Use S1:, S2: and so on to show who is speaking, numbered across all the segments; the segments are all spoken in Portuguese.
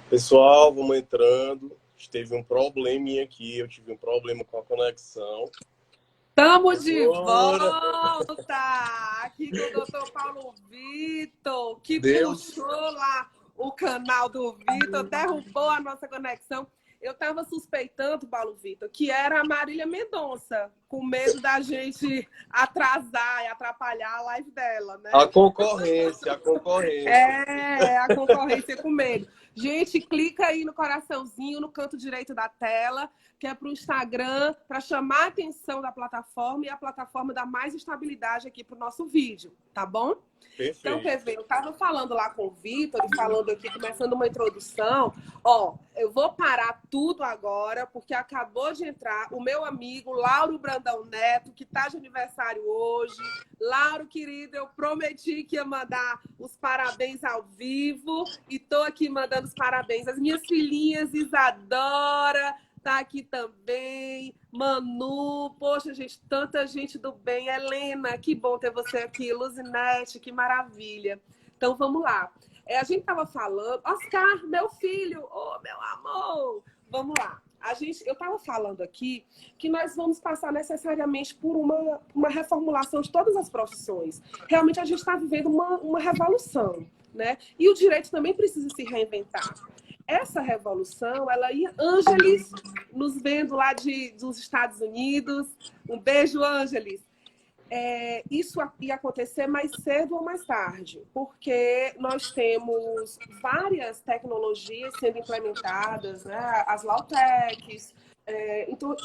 S1: Pessoal, vamos entrando. Teve um probleminha aqui, eu tive um problema com a conexão.
S2: Estamos de
S1: Agora
S2: volta! Aqui com o doutor Paulo Vitor, que
S1: Deus,
S2: puxou lá o canal do Vitor, derrubou a nossa conexão. Eu estava suspeitando, Paulo Vitor, que era a Marília Mendonça, com medo da gente atrasar e atrapalhar a live dela, né?
S1: a concorrência.
S2: A concorrência com medo. Gente, clica aí no coraçãozinho, no canto direito da tela, que é para o Instagram, para chamar a atenção da plataforma e a plataforma dar mais estabilidade aqui para o nosso vídeo, tá bom?
S1: Perfeito.
S2: Então, PV, eu estava falando lá com o Vitor e falando aqui, começando uma introdução. Ó, eu vou parar tudo agora, porque acabou de entrar o meu amigo Lauro Brandão Neto, que está de aniversário hoje. Lauro, querido, eu prometi que ia mandar os parabéns ao vivo e estou aqui mandando os parabéns. As minhas filhinhas, Isadora, tá aqui também. Manu, poxa, gente, tanta gente do bem. Helena, que bom ter você aqui. Luzinete, que maravilha. Então, vamos lá. A gente estava falando... Oscar, meu filho, oh, meu amor. Vamos lá. Eu estava falando aqui que nós vamos passar necessariamente por uma reformulação de todas as profissões. Realmente, a gente está vivendo uma revolução, né? E o direito também precisa se reinventar. Essa revolução, ela ia... Ângeles, nos vendo lá dos Estados Unidos. Um beijo, Ângeles. Isso ia acontecer mais cedo ou mais tarde, porque nós temos várias tecnologias sendo implementadas, né? As Lautechs. Então,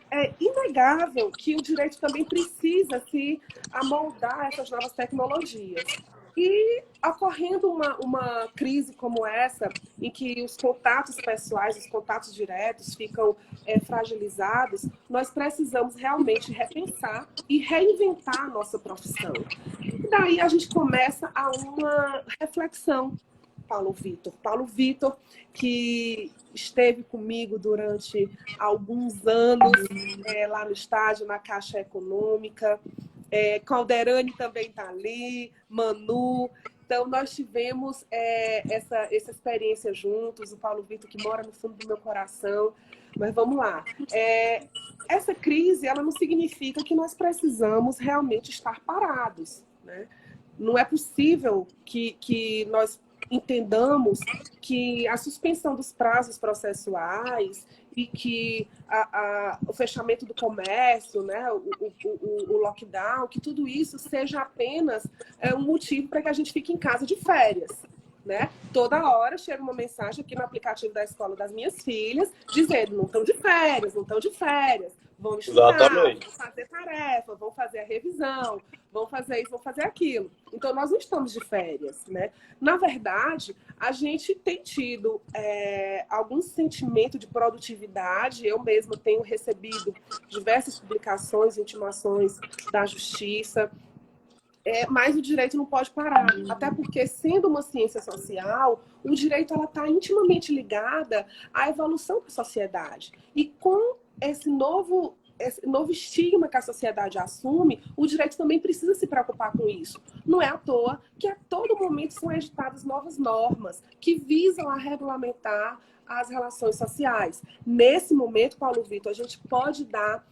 S2: é inegável que o direito também precisa se amoldar a essas novas tecnologias. E ocorrendo uma crise como essa, em que os contatos pessoais, os contatos diretos ficam fragilizados, nós precisamos realmente repensar e reinventar a nossa profissão. E daí a gente começa a uma reflexão, Paulo Vitor. Paulo Vitor, que esteve comigo durante alguns anos lá no estágio, na Caixa Econômica. Calderani também está ali, Manu. Então, nós tivemos essa experiência juntos, o Paulo Vitor, que mora no fundo do meu coração. Mas vamos lá. Essa crise, ela não significa que nós precisamos realmente estar parados, né? Não é possível que nós entendamos que a suspensão dos prazos processuais e que o fechamento do comércio, né, o lockdown, que tudo isso seja apenas um motivo para que a gente fique em casa de férias. Né? Toda hora chega uma mensagem aqui no aplicativo da escola das minhas filhas dizendo: não estão de férias, não estão de férias, vão estudar,
S1: Exatamente.
S2: vão fazer tarefa, vão fazer a revisão, vão fazer isso, vão fazer aquilo. Então, nós não estamos de férias, né? Na verdade, a gente tem tido algum sentimento de produtividade. Eu mesma tenho recebido diversas publicações, intimações da Justiça, mas o direito não pode parar. Até porque, sendo uma ciência social, o direito está intimamente ligada à evolução da sociedade. E com esse novo estigma que a sociedade assume, o direito também precisa se preocupar com isso. Não é à toa que a todo momento são editadas novas normas que visam a regulamentar as relações sociais. Nesse momento, Paulo Vitor, a gente pode dar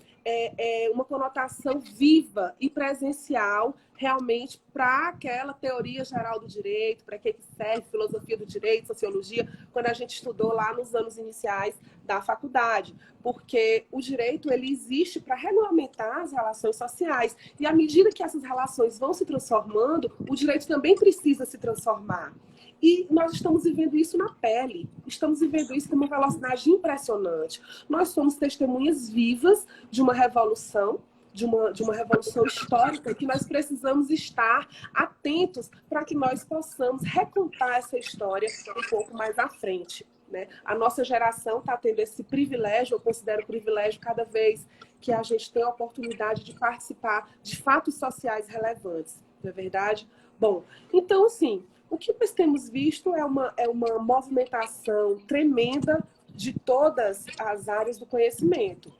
S2: uma conotação viva e presencial realmente para aquela teoria geral do direito, para que serve filosofia do direito, sociologia, quando a gente estudou lá nos anos iniciais da faculdade. Porque o direito, ele existe para regulamentar as relações sociais. E à medida que essas relações vão se transformando, o direito também precisa se transformar. E nós estamos vivendo isso na pele. Estamos vivendo isso com uma velocidade impressionante. Nós somos testemunhas vivas de uma revolução, de uma revolução histórica, que nós precisamos estar atentos para que nós possamos recontar essa história um pouco mais à frente. Né? A nossa geração está tendo esse privilégio, eu considero privilégio cada vez que a gente tem a oportunidade de participar de fatos sociais relevantes. Não é verdade? Bom, então, assim, o que nós temos visto é uma movimentação tremenda de todas as áreas do conhecimento.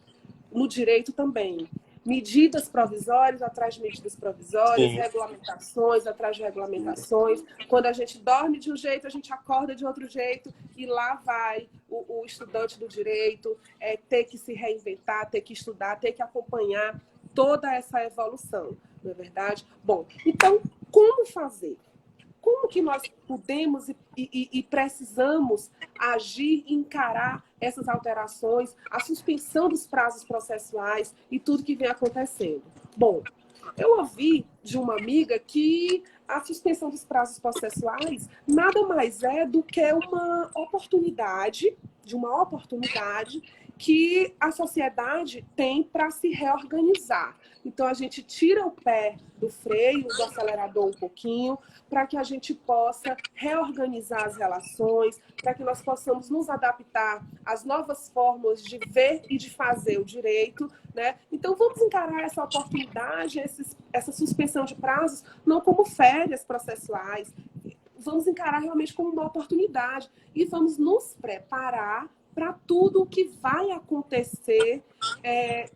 S2: No direito também. medidas provisórias atrás de medidas provisórias,
S1: Sim.
S2: regulamentações atrás de regulamentações. Quando a gente dorme de um jeito, a gente acorda de outro jeito, e lá vai o estudante do direito ter que se reinventar, ter que estudar, ter que acompanhar toda essa evolução, não é verdade? Bom, então, como fazer? Como que nós podemos e precisamos agir e encarar essas alterações, a suspensão dos prazos processuais e tudo que vem acontecendo? Bom, eu ouvi de uma amiga que a suspensão dos prazos processuais nada mais é do que uma oportunidade, que a sociedade tem para se reorganizar. Então, a gente tira o pé do freio, do acelerador um pouquinho, para que a gente possa reorganizar as relações, para que nós possamos nos adaptar às novas formas de ver e de fazer o direito, né? Então, vamos encarar essa oportunidade, essa suspensão de prazos, não como férias processuais, vamos encarar realmente como uma oportunidade e vamos nos preparar para tudo o que vai acontecer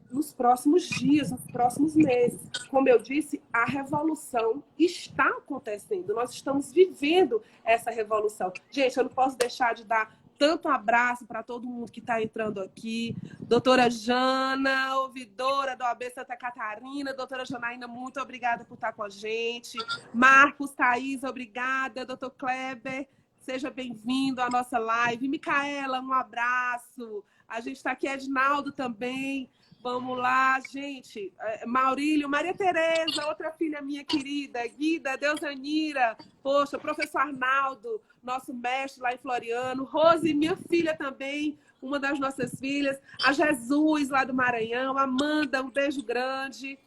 S2: nos próximos dias, nos próximos meses. Como eu disse, a revolução está acontecendo. Nós estamos vivendo essa revolução. Gente, eu não posso deixar de dar tanto abraço para todo mundo que está entrando aqui. Doutora Jana, ouvidora do AB Santa Catarina. Doutora Janaína, muito obrigada por estar com a gente. Marcos, Thaís, obrigada. Doutor Kleber, seja bem-vindo à nossa live. Micaela, um abraço. A gente está aqui, Edinaldo também. Vamos lá, gente. Maurílio, Maria Tereza, outra filha minha querida. Guida, Deusanira. Poxa, professor Arnaldo, nosso mestre lá em Floriano. Rose, minha filha também, uma das nossas filhas. A Jesus, lá do Maranhão. Amanda, um beijo grande.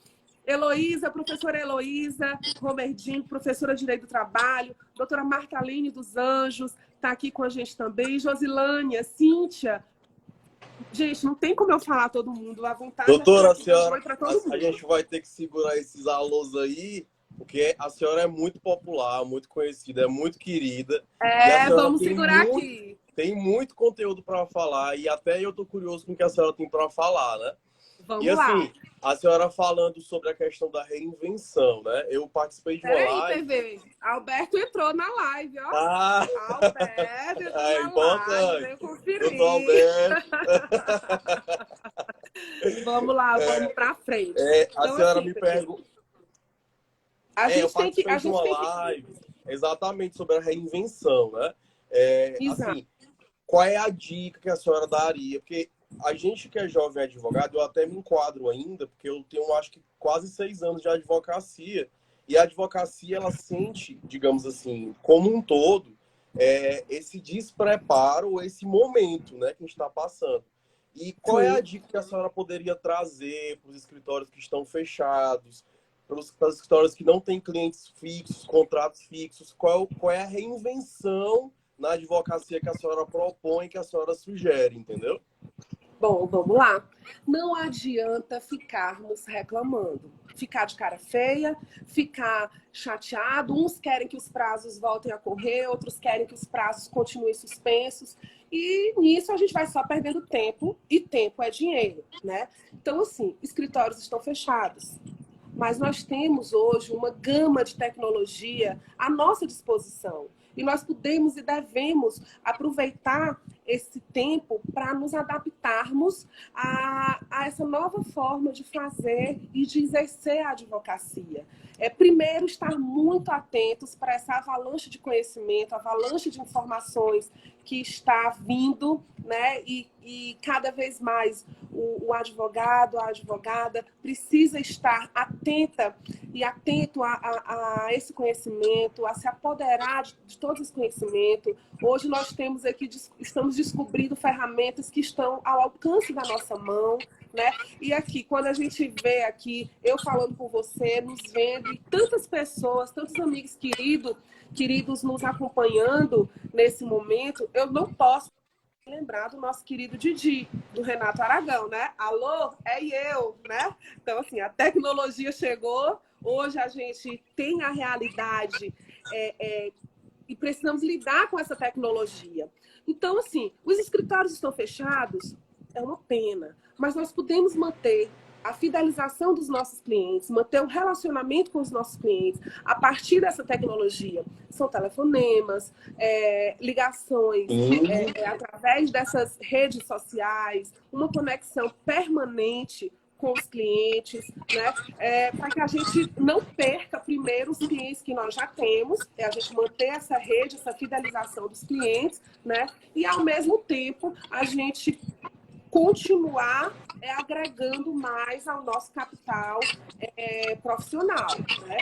S2: Heloísa, professora Heloísa Romerdinho, professora de Direito do Trabalho. Doutora Martaline dos Anjos está aqui com a gente também. Josilânia, Cíntia. Gente, não tem como eu falar todo mundo. A vontade
S1: Doutora,
S2: é senhora, para todo mundo.
S1: a gente vai ter que segurar esses alôs aí, porque a senhora é muito popular, muito conhecida, é muito querida.
S2: Vamos segurar aqui.
S1: Tem muito conteúdo para falar e até eu tô curioso com o que a senhora tem para falar, né?
S2: Vamos
S1: e assim,
S2: lá.
S1: A senhora falando sobre a questão da reinvenção, né? Eu participei de uma live...
S2: TV. Alberto entrou na live, ó.
S1: Ah,
S2: Alberto entrou na
S1: importante.
S2: live. Eu conferi.
S1: Doutor Alberto.
S2: Vamos lá, vamos para frente.
S1: A
S2: Então,
S1: senhora
S2: assim,
S1: me pergunta...
S2: eu participei
S1: de uma live exatamente sobre a reinvenção, né? Assim, qual é a dica que a senhora daria? Porque a gente que é jovem advogado, eu até me enquadro ainda, porque eu tenho, acho que, quase 6 anos de advocacia. E a advocacia, ela sente, digamos assim, como um todo, esse despreparo, esse momento, né, que a gente está passando. E qual é a dica que a senhora poderia trazer para os escritórios que estão fechados, para os escritórios que não têm clientes fixos, contratos fixos? Qual é a reinvenção na advocacia que a senhora propõe, que a senhora sugere, entendeu?
S2: Bom, vamos lá. Não adianta ficarmos reclamando. Ficar de cara feia, ficar chateado. Uns querem que os prazos voltem a correr, outros querem que os prazos continuem suspensos. E nisso a gente vai só perdendo tempo, e tempo é dinheiro, né? Então, assim, escritórios estão fechados. Mas nós temos hoje uma gama de tecnologia à nossa disposição. E nós podemos e devemos aproveitar esse tempo para nos adaptarmos a essa nova forma de fazer e de exercer a advocacia. Primeiro, estar muito atentos para essa avalanche de conhecimento, avalanche de informações que está vindo, né? E cada vez mais o advogado, a advogada precisa estar atenta e atento a esse conhecimento, a se apoderar de todo esse conhecimento. Hoje nós temos aqui, estamos descobrindo ferramentas que estão ao alcance da nossa mão, né? E aqui, quando a gente vê aqui, eu falando com você, nos vendo, e tantas pessoas, tantos amigos queridos nos acompanhando nesse momento, eu não posso lembrar do nosso querido Didi, do Renato Aragão, né? Alô, eu, né? Então, assim, a tecnologia chegou, hoje a gente tem a realidade e precisamos lidar com essa tecnologia. Então, assim, os escritórios estão fechados, é uma pena, mas nós podemos manter a fidelização dos nossos clientes, manter o relacionamento com os nossos clientes a partir dessa tecnologia. São telefonemas, ligações através dessas redes sociais, uma conexão permanente com os clientes, né? Para que a gente não perca primeiro os clientes que nós já temos, a gente manter essa rede, essa fidelização dos clientes, né? E ao mesmo tempo a gente continuar agregando mais ao nosso capital profissional, né?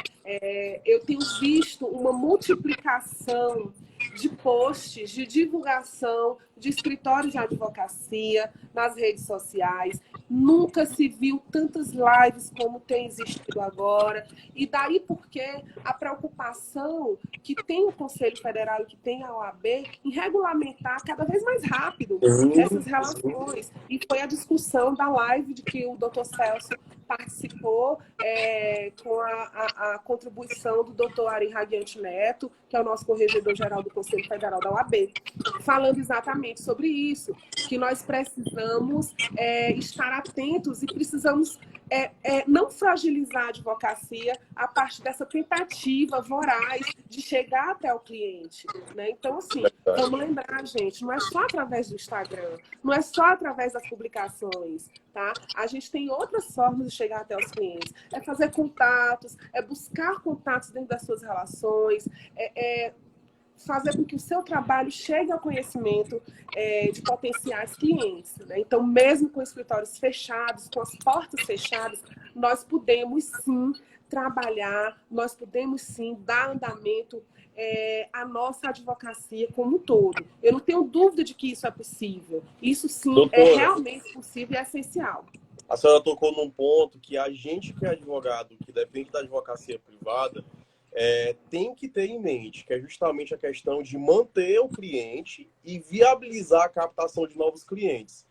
S2: Eu tenho visto uma multiplicação de posts, de divulgação de escritórios de advocacia nas redes sociais. Nunca se viu tantas lives como tem existido agora. E daí porque a preocupação que tem o Conselho Federal e que tem a OAB em regulamentar cada vez mais rápido essas relações. E foi a discussão da live de que o Dr. Celso participou com a contribuição do Dr. Ari Radiante Neto, que é o nosso corregedor-geral do Conselho Federal da OAB, falando exatamente sobre isso, que nós precisamos estar atentos e precisamos não fragilizar a advocacia a partir dessa tentativa voraz de chegar até o cliente, né? Então, assim, vamos lembrar, gente, não é só através do Instagram, não é só através das publicações, tá? A gente tem outras formas de chegar até os clientes. É fazer contatos, é buscar contatos dentro das suas relações, fazer com que o seu trabalho chegue ao conhecimento de potenciais clientes, né? Então, mesmo com escritórios fechados, com as portas fechadas, nós podemos sim trabalhar, nós podemos sim dar andamento à nossa advocacia como um todo. Eu não tenho dúvida de que isso é possível. Isso sim, doutora, é realmente possível e é essencial.
S1: A senhora tocou num ponto que a gente que é advogado, que depende da advocacia privada, tem que ter em mente, que é justamente a questão de manter o cliente e viabilizar a captação de novos clientes.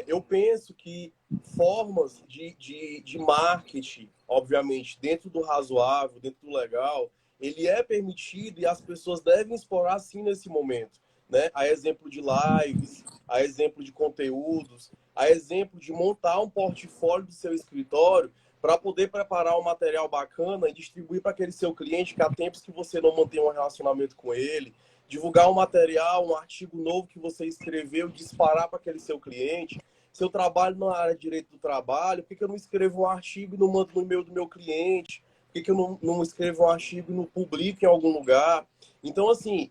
S1: Eu penso que formas de marketing, obviamente, dentro do razoável, dentro do legal, ele é permitido e as pessoas devem explorar sim nesse momento, né? A exemplo de lives, a exemplo de conteúdos, a exemplo de montar um portfólio do seu escritório para poder preparar um material bacana e distribuir para aquele seu cliente que há tempos que você não mantém um relacionamento com ele, divulgar um material, um artigo novo que você escreveu, disparar para aquele seu cliente. Se eu trabalho na área de direito do trabalho, por que eu não escrevo um artigo e não mando no e-mail do meu cliente? Por que eu não escrevo um artigo e não publico em algum lugar? Então, assim,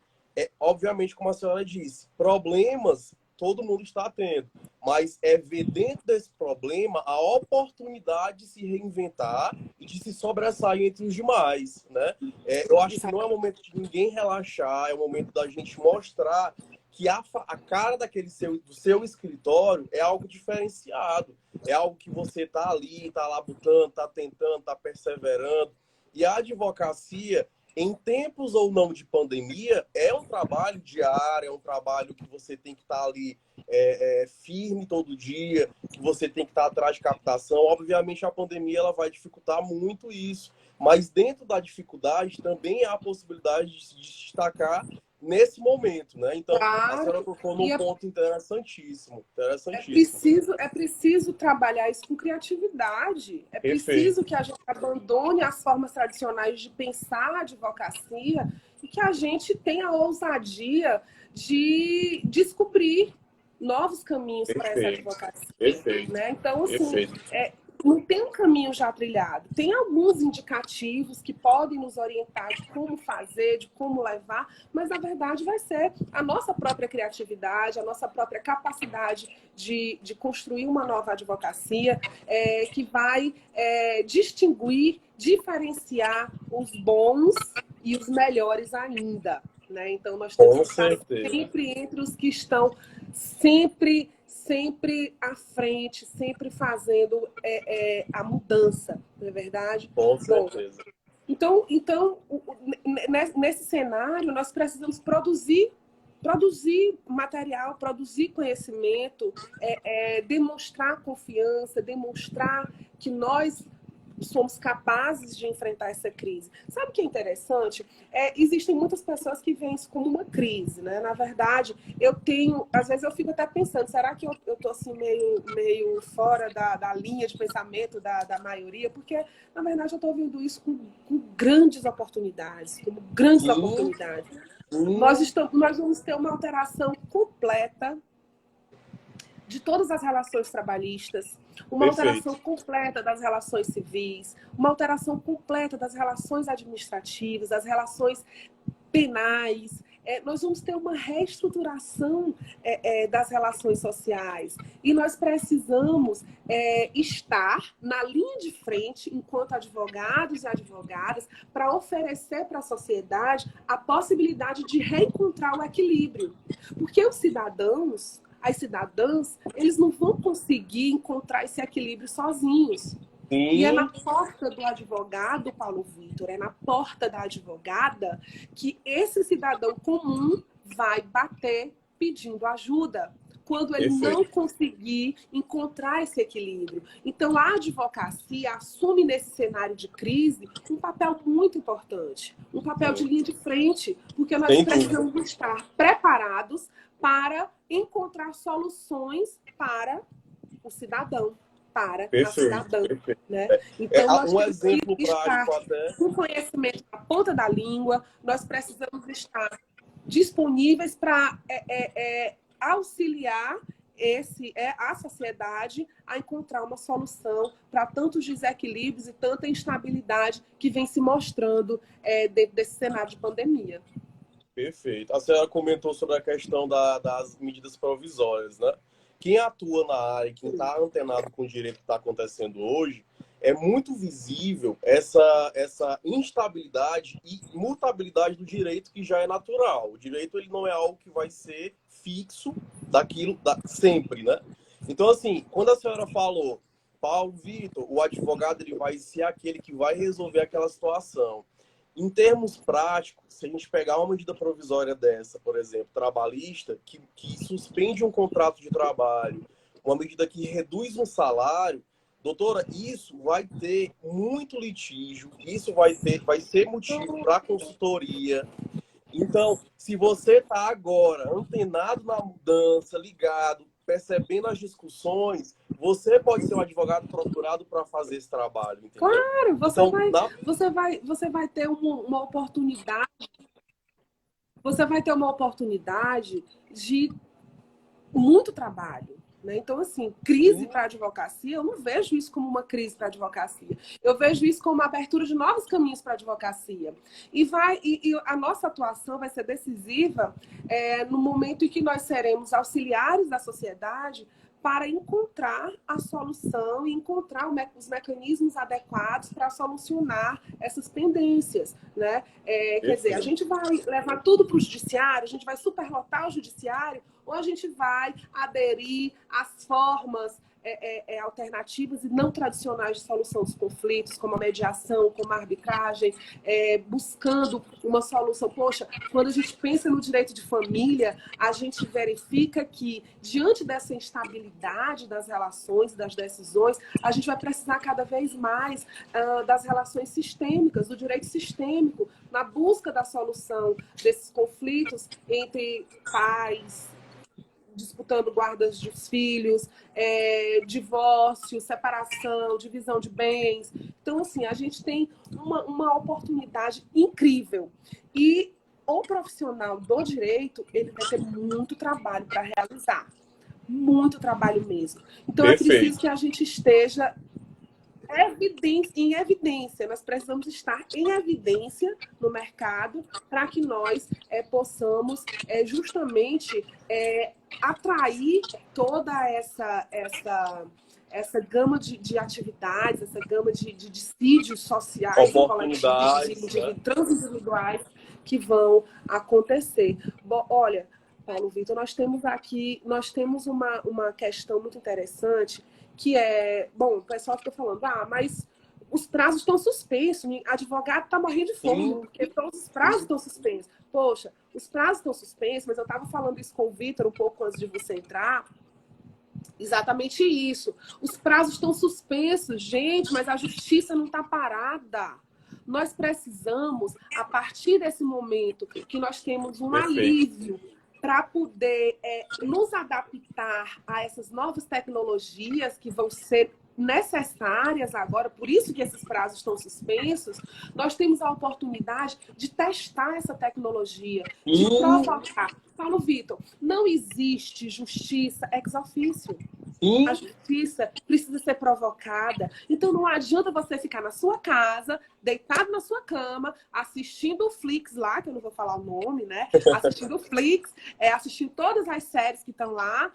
S1: obviamente, como a senhora disse, problemas todo mundo está tendo, mas é ver dentro desse problema a oportunidade de se reinventar e de se sobressair entre os demais, né? Eu acho que não é o momento de ninguém relaxar, é o momento da gente mostrar que a cara do seu escritório é algo diferenciado, é algo que você está ali, está lá botando, está tentando, está perseverando. E a advocacia, em tempos ou não de pandemia, é um trabalho diário, é um trabalho que você tem que estar ali firme todo dia, que você tem que estar atrás de captação. Obviamente, a pandemia ela vai dificultar muito isso, mas dentro da dificuldade também há a possibilidade de se destacar nesse momento, né? Então, claro, a senhora tocou num ponto interessantíssimo.
S2: É preciso trabalhar isso com criatividade. É preciso que a gente abandone as formas tradicionais de pensar a advocacia e que a gente tenha a ousadia de descobrir novos caminhos para essa advocacia. Né? Então, assim, não tem um caminho já trilhado. Tem alguns indicativos que podem nos orientar de como fazer, de como levar, mas, na verdade, vai ser a nossa própria criatividade, a nossa própria capacidade de construir uma nova advocacia que vai distinguir, diferenciar os bons e os melhores ainda. Né? Então, nós temos que estar sempre entre os que estão sempre à frente, sempre fazendo a mudança, não é verdade?
S1: Com certeza.
S2: Então, nesse cenário, nós precisamos produzir material, produzir conhecimento, demonstrar confiança, demonstrar que nós somos capazes de enfrentar essa crise. Sabe o que é interessante? Existem muitas pessoas que veem isso como uma crise, né? Na verdade, às vezes eu fico até pensando, será que eu tô assim meio fora da linha de pensamento da maioria? Porque, na verdade, eu estou vendo isso com grandes oportunidades, como grandes oportunidades. Nós vamos ter uma alteração completa de todas as relações trabalhistas, uma alteração completa das relações civis, uma alteração completa das relações administrativas, das relações penais. Nós vamos ter uma reestruturação das relações sociais. E nós precisamos estar na linha de frente, enquanto advogados e advogadas, para oferecer para a sociedade a possibilidade de reencontrar o equilíbrio. Porque os cidadãos, as cidadãs, eles não vão conseguir encontrar esse equilíbrio sozinhos.
S1: Sim.
S2: E é na porta do advogado, Paulo Vitor, é na porta da advogada que esse cidadão comum vai bater pedindo ajuda, quando ele não conseguir encontrar esse equilíbrio. Então, a advocacia assume nesse cenário de crise um papel muito importante, um papel de linha de frente, porque nós precisamos estar preparados para encontrar soluções para o cidadão, para a cidadã. Né? Então, nós
S1: exemplo
S2: temos que estar com conhecimento na ponta da língua, nós precisamos estar disponíveis para auxiliar a sociedade a encontrar uma solução para tantos desequilíbrios e tanta instabilidade que vem se mostrando dentro desse cenário de pandemia.
S1: Perfeito. A senhora comentou sobre a questão das medidas provisórias, né? Quem atua na área, quem está antenado com o direito que está acontecendo hoje, é muito visível essa instabilidade e mutabilidade do direito que já é natural. O direito ele não é algo que vai ser fixo sempre, né? Então, assim, quando a senhora falou, Paulo Vitor, o advogado ele vai ser aquele que vai resolver aquela situação. Em termos práticos, se a gente pegar uma medida provisória dessa, por exemplo, trabalhista, que suspende um contrato de trabalho, uma medida que reduz um salário, doutora, isso vai ter muito litígio, isso vai ser motivo para consultoria. Então, se você está agora antenado na mudança, ligado, percebendo as discussões, você pode ser um advogado procurado para fazer esse trabalho, entendeu?
S2: Claro, você vai ter uma oportunidade. Você vai ter uma oportunidade de muito trabalho. Né? Então, assim, crise para a advocacia, eu não vejo isso como uma crise para a advocacia. Eu vejo isso como uma abertura de novos caminhos para a advocacia. E a nossa atuação vai ser decisiva no momento em que nós seremos auxiliares da sociedade para encontrar a solução e encontrar os mecanismos adequados para solucionar essas pendências. Né? Quer dizer, a gente vai levar tudo para o judiciário, a gente vai superlotar o judiciário, ou a gente vai aderir às formas alternativas e não tradicionais de solução dos conflitos, como a mediação, como a arbitragem, buscando uma solução. Poxa, quando a gente pensa no direito de família, a gente verifica que, diante dessa instabilidade das relações e das decisões, a gente vai precisar cada vez mais das relações sistêmicas, do direito sistêmico, na busca da solução desses conflitos entre pais, disputando guardas dos filhos, divórcio, separação, divisão de bens. Então, assim, a gente tem uma oportunidade incrível. E o profissional do direito, ele vai ter muito trabalho para realizar. Muito trabalho mesmo. Então, é preciso que a gente esteja em evidência. Nós precisamos estar em evidência no mercado para que nós possamos justamente atrair toda essa gama de atividades, essa gama de dissídios sociais, coletivos, de transindividuais que vão acontecer. Bom, olha, Paulo Vitor, nós temos uma questão muito interessante que bom, o pessoal fica falando, mas os prazos estão suspensos, o advogado está morrendo de fome, porque todos os prazos estão suspensos. Poxa, os prazos estão suspensos, mas eu estava falando isso com o Vitor um pouco antes de você entrar, Exatamente isso. Os prazos estão suspensos, gente, mas a justiça não está parada. Nós precisamos, a partir desse momento que nós temos um alívio para poder nos adaptar a essas novas tecnologias que vão ser necessárias agora, por isso que esses prazos estão suspensos, nós temos a oportunidade de testar essa tecnologia, de provocar. Paulo Vitor, não existe justiça ex officio. A justiça precisa ser provocada. Então não adianta você ficar na sua casa, deitado na sua cama, assistindo o Flix lá, que eu não vou falar o nome, né? Assistindo o Flix, assistindo todas as séries que estão lá,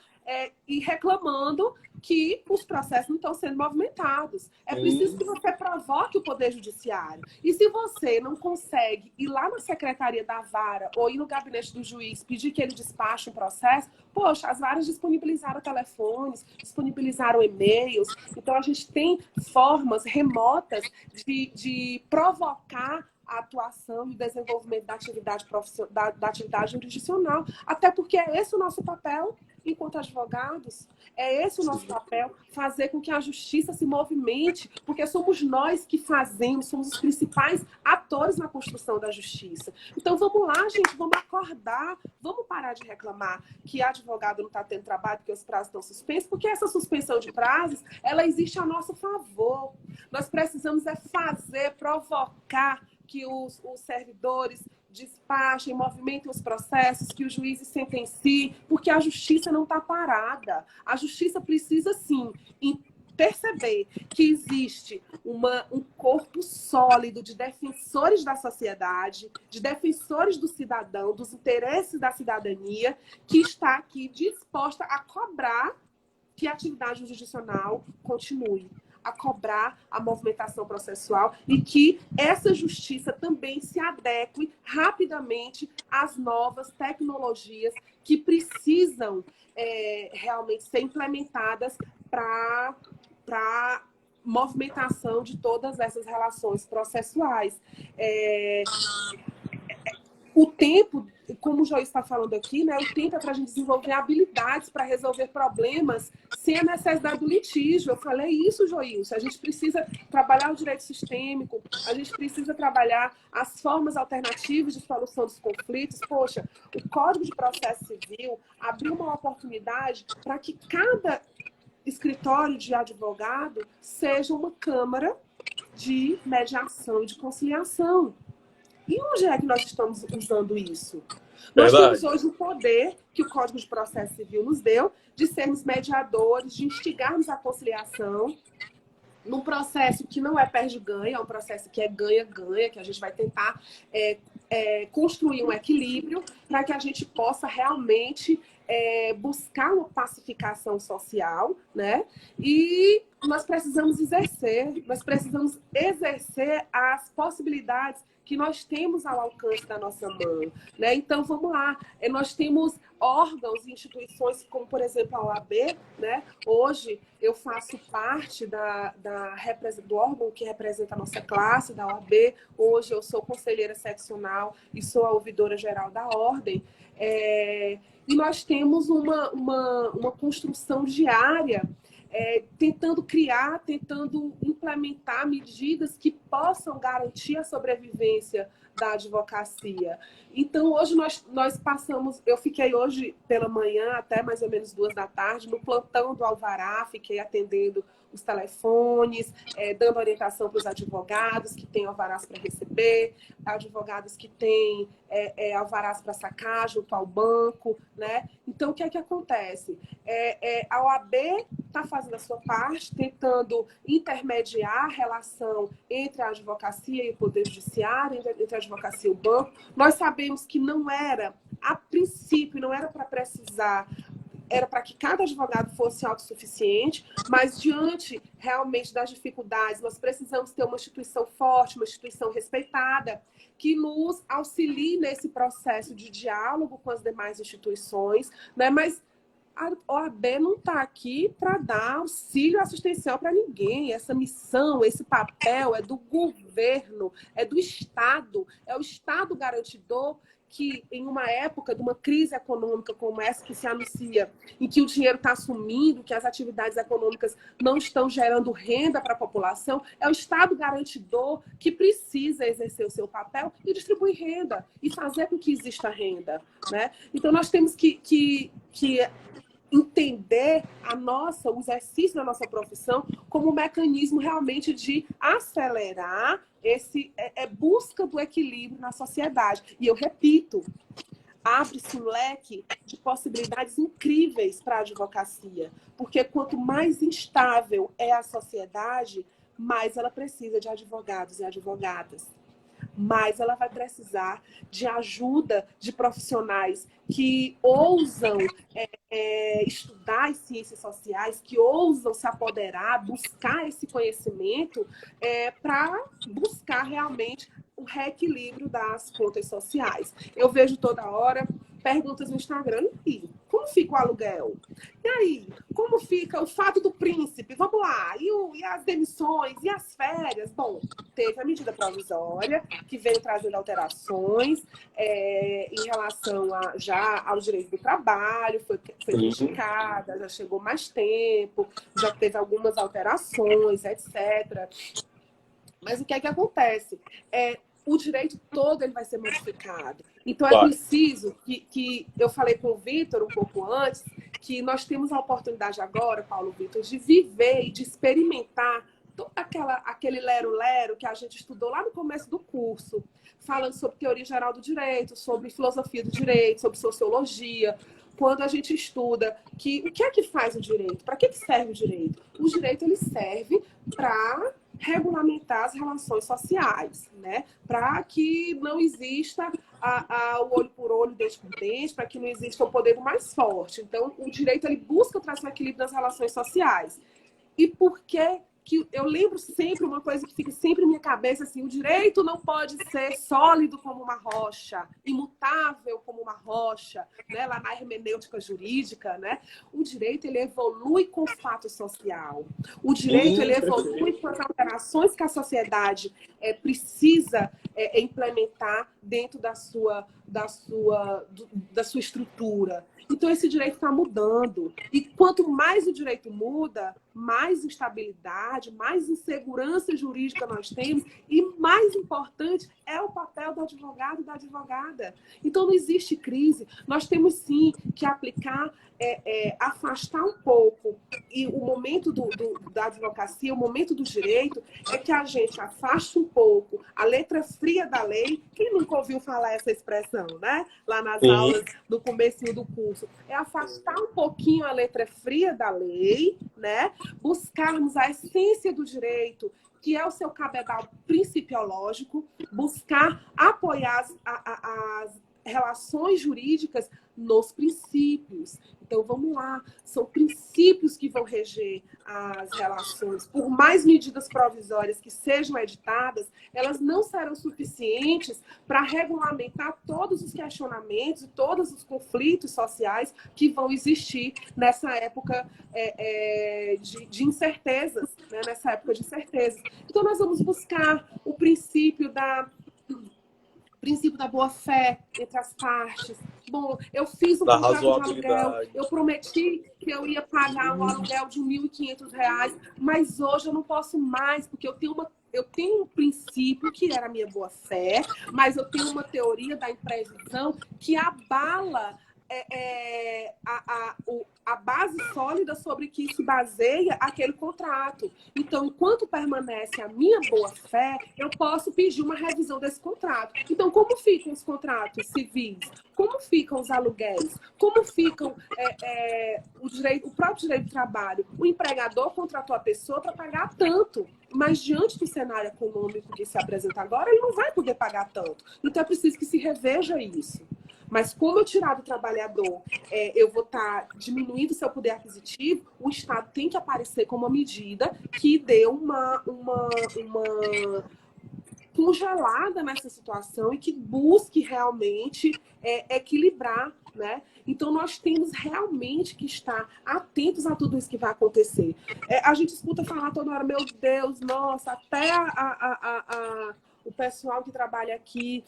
S2: e reclamando que os processos não estão sendo movimentados. É preciso que você provoque o Poder Judiciário. E se você não consegue ir lá na secretaria da vara ou ir no gabinete do juiz pedir que ele despache um processo, poxa, as varas disponibilizaram telefones, disponibilizaram e-mails. Então, a gente tem formas remotas de provocar a atuação e o desenvolvimento da atividade da atividade jurisdicional. Até porque é esse o nosso papel enquanto advogados. É esse o nosso papel, fazer com que a justiça se movimente, porque somos nós que fazemos, somos os principais atores na construção da justiça. Então vamos lá, gente, vamos acordar, vamos parar de reclamar que advogado não está tendo trabalho porque os prazos estão suspensos, porque essa suspensão de prazos, ela existe a nosso favor. Nós precisamos provocar que os servidores despachem, movimentem os processos, que os juízes sentenciem, porque a justiça não está parada. A justiça precisa, sim, perceber que existe um corpo sólido de defensores da sociedade, de defensores do cidadão, dos interesses da cidadania, que está aqui disposta a cobrar que a atividade jurisdicional continue, a cobrar a movimentação processual e que essa justiça também se adeque rapidamente às novas tecnologias que precisam realmente ser implementadas para movimentação de todas essas relações processuais. O tempo, como o Joyce está falando aqui, né, o tempo é para a gente desenvolver habilidades para resolver problemas sem a necessidade do litígio. Eu falei isso, Joyce. A gente precisa trabalhar o direito sistêmico, a gente precisa trabalhar as formas alternativas de solução dos conflitos. Poxa, o Código de Processo Civil abriu uma oportunidade para que cada escritório de advogado seja uma câmara de mediação e de conciliação. E onde é que nós estamos usando isso? Nós temos hoje o poder que o Código de Processo Civil nos deu de sermos mediadores, de instigarmos a conciliação num processo que não é perde-ganha, é um processo que é ganha-ganha, que a gente vai tentar construir um equilíbrio para que a gente possa realmente buscar uma pacificação social, né? E nós precisamos exercer as possibilidades que nós temos ao alcance da nossa mão, né? Então, vamos lá. Nós temos órgãos e instituições como, por exemplo, a OAB, né? Hoje, eu faço parte do órgão que representa a nossa classe, da OAB. Hoje, eu sou conselheira seccional e sou a ouvidora geral da Ordem. E nós temos uma construção diária tentando implementar medidas que possam garantir a sobrevivência da advocacia. Então, hoje nós passamos... Eu fiquei hoje pela manhã até mais ou menos 2 da tarde no plantão do Alvará, fiquei atendendo os telefones, dando orientação para os advogados que têm alvarás para receber, advogados que têm alvarás para sacar junto ao banco, né? Então, o que é que acontece? A OAB está fazendo a sua parte, tentando intermediar a relação entre a advocacia e o Poder Judiciário, entre a advocacia e o banco. Nós sabemos que não era, a princípio, não era para precisar, era para que cada advogado fosse autossuficiente, mas diante realmente das dificuldades, nós precisamos ter uma instituição forte, uma instituição respeitada, que nos auxilie nesse processo de diálogo com as demais instituições, né? Mas a OAB não está aqui para dar auxílio assistencial para ninguém. Essa missão, esse papel é do governo, é do Estado, é o Estado garantidor que em uma época de uma crise econômica como essa que se anuncia, em que o dinheiro está sumindo, que as atividades econômicas não estão gerando renda para a população, é o Estado garantidor que precisa exercer o seu papel e distribuir renda e fazer com que exista renda, né? Então, nós temos que entender o exercício da nossa profissão como um mecanismo realmente de acelerar esse busca do equilíbrio na sociedade. E eu repito, abre-se um leque de possibilidades incríveis para a advocacia, porque quanto mais instável é a sociedade, mais ela precisa de advogados e advogadas. Mas ela vai precisar de ajuda de profissionais que ousam estudar as ciências sociais, que ousam se apoderar, buscar esse conhecimento para buscar realmente o reequilíbrio das contas sociais. Eu vejo toda hora perguntas no Instagram, e como fica o aluguel? E aí, como fica o fato do príncipe? Vamos lá, e as demissões, e as férias? Bom, teve a medida provisória, que veio trazendo alterações em relação já ao direito do trabalho, foi criticada, já chegou mais tempo, já teve algumas alterações, etc. Mas o que é que acontece? O direito todo ele vai ser modificado. Então, é preciso que eu falei com o Vitor um pouco antes, que nós temos a oportunidade agora, Paulo Vitor, de viver e de experimentar todo aquele lero-lero que a gente estudou lá no começo do curso, falando sobre teoria geral do direito, sobre filosofia do direito, sobre sociologia. Quando a gente estuda o que é que faz o direito, para que serve o direito? O direito ele serve para regulamentar as relações sociais, né? Para que não exista o olho por olho, dente por dente, para que não exista o poder do mais forte. Então, o direito ele busca trazer um equilíbrio das relações sociais. E por que eu lembro sempre uma coisa que fica sempre na minha cabeça, assim, o direito não pode ser sólido como uma rocha, imutável como uma rocha, né? Lá na hermenêutica jurídica, né? O direito, ele evolui com o fato social. O direito, ele evolui com as alterações que a sociedade precisa implementar dentro da sua estrutura. Então, esse direito está mudando. E quanto mais o direito muda, mais instabilidade, mais insegurança jurídica nós temos e mais importante é o papel do advogado e da advogada. Então, não existe crise. Nós temos, sim, que aplicar, afastar um pouco. E o momento da advocacia, o momento do direito, é que a gente afaste um pouco a letra fria da lei. Quem nunca ouviu falar essa expressão, né? Lá nas aulas do comecinho do curso. É afastar um pouquinho a letra fria da lei, né? Buscarmos a essência do direito, que é o seu cabedal principiológico, buscar apoiar as relações jurídicas nos princípios. Então, vamos lá, são princípios que vão reger as relações. Por mais medidas provisórias que sejam editadas, elas não serão suficientes para regulamentar todos os questionamentos e todos os conflitos sociais que vão existir nessa época de incertezas, né? Nessa época de incertezas. Então, nós vamos buscar o princípio da boa-fé entre as partes. Bom, eu fiz um contrato de aluguel, eu prometi que eu ia pagar um aluguel de R$ 1.500, mas hoje eu não posso mais, porque eu tenho um princípio que era a minha boa-fé, mas eu tenho uma teoria da imprevisão que abala a base sólida sobre que se baseia aquele contrato. Então, enquanto permanece a minha boa-fé, eu posso pedir uma revisão desse contrato. Então, como ficam os contratos civis? Como ficam os aluguéis? Como ficam o próprio direito do trabalho? O empregador contratou a pessoa para pagar tanto, mas diante do cenário econômico que se apresenta agora, ele não vai poder pagar tanto. Então, é preciso que se reveja isso. Mas como eu tirar do trabalhador, eu vou estar diminuindo o seu poder aquisitivo, o Estado tem que aparecer com uma medida que dê uma congelada nessa situação e que busque realmente equilibrar, né? Então, nós temos realmente que estar atentos a tudo isso que vai acontecer. A gente escuta falar toda hora, meu Deus, nossa, até o pessoal que trabalha aqui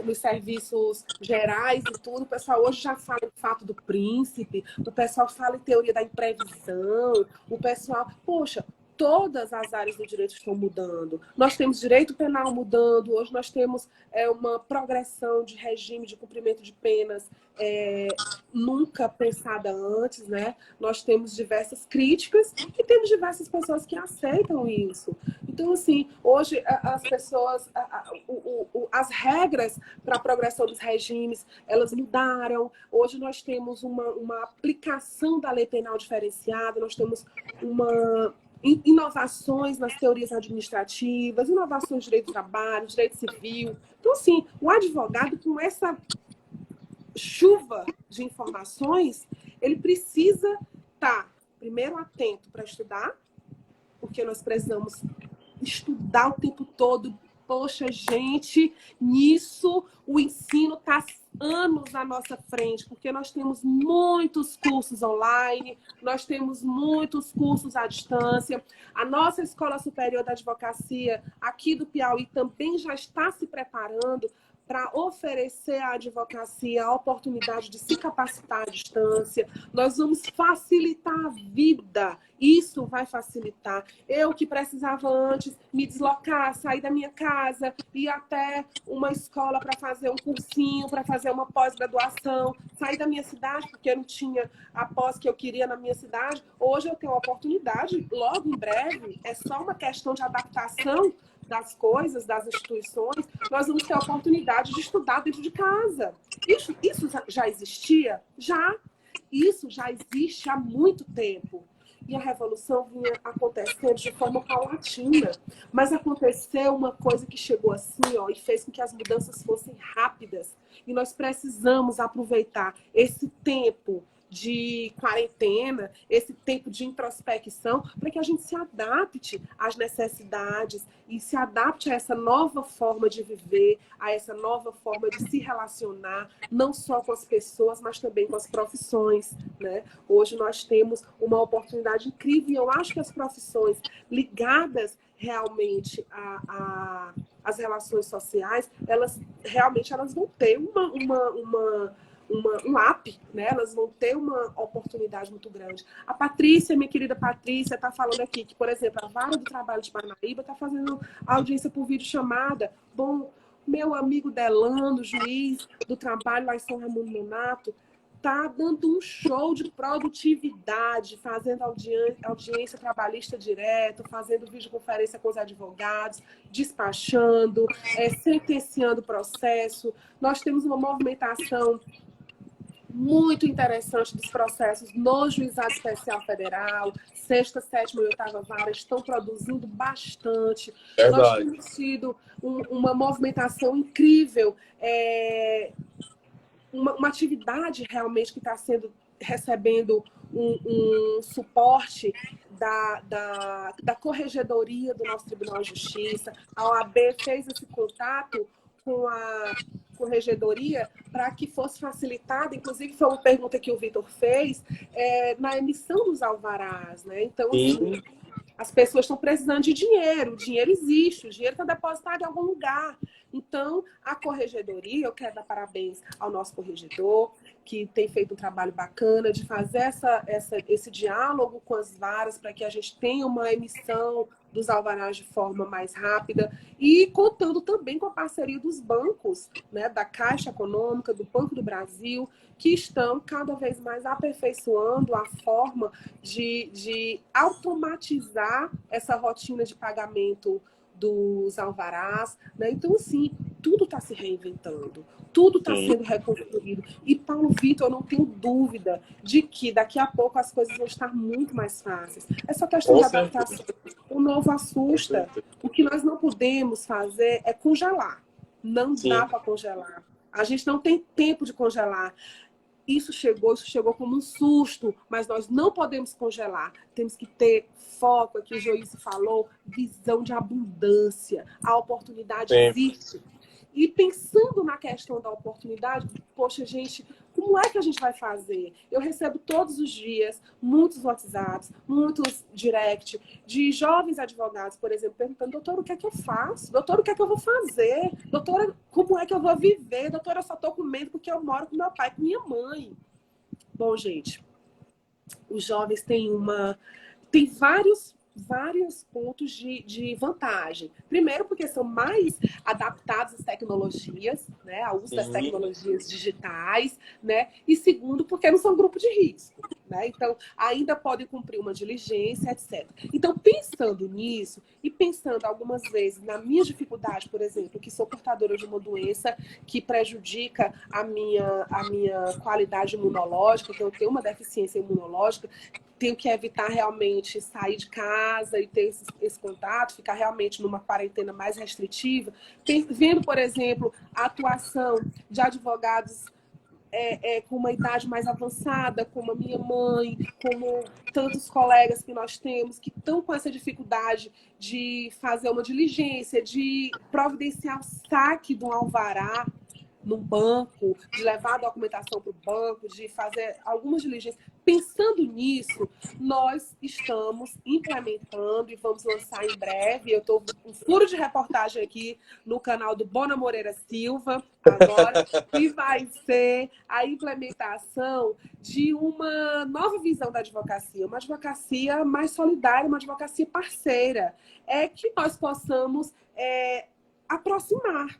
S2: nos serviços gerais e tudo, o pessoal hoje já fala em fato do príncipe, o pessoal fala em teoria da imprevisão, o pessoal... Poxa, todas as áreas do direito estão mudando. Nós temos direito penal mudando, hoje nós temos uma progressão de regime de cumprimento de penas nunca pensada antes, né? Nós temos diversas críticas e temos diversas pessoas que aceitam isso. Então, assim, hoje as pessoas, as regras para a progressão dos regimes, elas mudaram. Hoje nós temos uma aplicação da lei penal diferenciada, nós temos inovações nas teorias administrativas, inovações no direito do trabalho, direito civil. Então, assim, o advogado, com essa chuva de informações, ele precisa estar, primeiro, atento para estudar, porque nós precisamos estudar o tempo todo. Poxa, gente, nisso o ensino está anos à nossa frente, porque nós temos muitos cursos online, nós temos muitos cursos à distância. A nossa Escola Superior da Advocacia, aqui do Piauí, também já está se preparando para oferecer à advocacia a oportunidade de se capacitar à distância. Nós vamos facilitar a vida. Isso vai facilitar. Eu que precisava antes me deslocar, sair da minha casa, ir até uma escola para fazer um cursinho, para fazer uma pós-graduação, sair da minha cidade, porque eu não tinha a pós que eu queria na minha cidade. Hoje eu tenho a oportunidade, logo em breve, é só uma questão de adaptação das coisas, das instituições, nós vamos ter a oportunidade de estudar dentro de casa. Isso já existia? Já. Isso já existe há muito tempo. E a revolução vinha acontecendo de forma paulatina. Mas aconteceu uma coisa que chegou assim, ó, e fez com que as mudanças fossem rápidas. E nós precisamos aproveitar esse tempo de quarentena, esse tempo de introspecção, para que a gente se adapte às necessidades e se adapte a essa nova forma de viver, a essa nova forma de se relacionar, não só com as pessoas, mas também com as profissões, né? Hoje nós temos uma oportunidade incrível e eu acho que as profissões ligadas realmente às relações sociais, elas vão ter um up, né? Elas vão ter uma oportunidade muito grande. A Patrícia, minha querida Patrícia, está falando aqui que, por exemplo, a Vara do Trabalho de Parnaíba está fazendo audiência por videochamada. Bom, meu amigo Delano, juiz do trabalho lá em São Raimundo Nonato, está dando um show de produtividade, fazendo audiência trabalhista direto, fazendo videoconferência com os advogados, despachando, sentenciando o processo. Nós temos uma movimentação muito interessante dos processos no Juizado Especial Federal, 6ª, 7ª e 8ª Vara estão produzindo bastante.
S1: Verdade.
S2: Nós temos tido uma movimentação incrível, uma atividade realmente que está recebendo um suporte da Corregedoria do nosso Tribunal de Justiça. A OAB fez esse contato com a Corregedoria para que fosse facilitada, inclusive foi uma pergunta que o Vitor fez, na emissão dos alvarás, né? Então, assim, as pessoas estão precisando de dinheiro, o dinheiro existe, o dinheiro está depositado em algum lugar. Então, a Corregedoria, eu quero dar parabéns ao nosso corregedor, que tem feito um trabalho bacana de fazer esse diálogo com as varas para que a gente tenha uma emissão dos alvarás de forma mais rápida e contando também com a parceria dos bancos, né, da Caixa Econômica, do Banco do Brasil, que estão cada vez mais aperfeiçoando a forma de automatizar essa rotina de pagamento dos alvarás, né? Então, assim, tudo está se reinventando, tudo está sendo reconstruído. E, Paulo Vitor, eu não tenho dúvida de que daqui a pouco as coisas vão estar muito mais fáceis. Essa questão de adaptação, o novo assusta. O que nós não podemos fazer é congelar. Não dá para congelar. A gente não tem tempo de congelar. Isso chegou como um susto, mas nós não podemos congelar. Temos que ter foco, aqui o Joíce falou, visão de abundância. A oportunidade existe. E pensando na questão da oportunidade, poxa, gente, como é que a gente vai fazer? Eu recebo todos os dias muitos WhatsApps, muitos direct de jovens advogados, por exemplo, perguntando: doutora, o que é que eu faço? Doutora, o que é que eu vou fazer? Doutora, como é que eu vou viver? Doutora, eu só tô com medo porque eu moro com meu pai, com minha mãe. Bom, gente, os jovens têm vários pontos de vantagem. Primeiro, porque são mais adaptados às tecnologias, né, ao uso das tecnologias digitais, né? E segundo, porque não são grupo de risco, né? Então, ainda podem cumprir uma diligência, etc. Então, pensando nisso e pensando algumas vezes na minha dificuldade, por exemplo, que sou portadora de uma doença que prejudica a minha qualidade imunológica, que eu tenho uma deficiência imunológica, tenho que evitar realmente sair de casa e ter esse contato, ficar realmente numa quarentena mais restritiva. Vendo, por exemplo, a atuação de advogados com uma idade mais avançada, como a minha mãe, como tantos colegas que nós temos, que estão com essa dificuldade de fazer uma diligência, de providenciar o saque de um alvará no banco, de levar a documentação para o banco, de fazer algumas diligências. Pensando nisso, nós estamos implementando e vamos lançar em breve. Eu estou com um furo de reportagem aqui no canal do Bona Moreira Silva, agora, que vai ser a implementação de uma nova visão da advocacia, uma advocacia mais solidária, uma advocacia parceira. É que nós possamos aproximar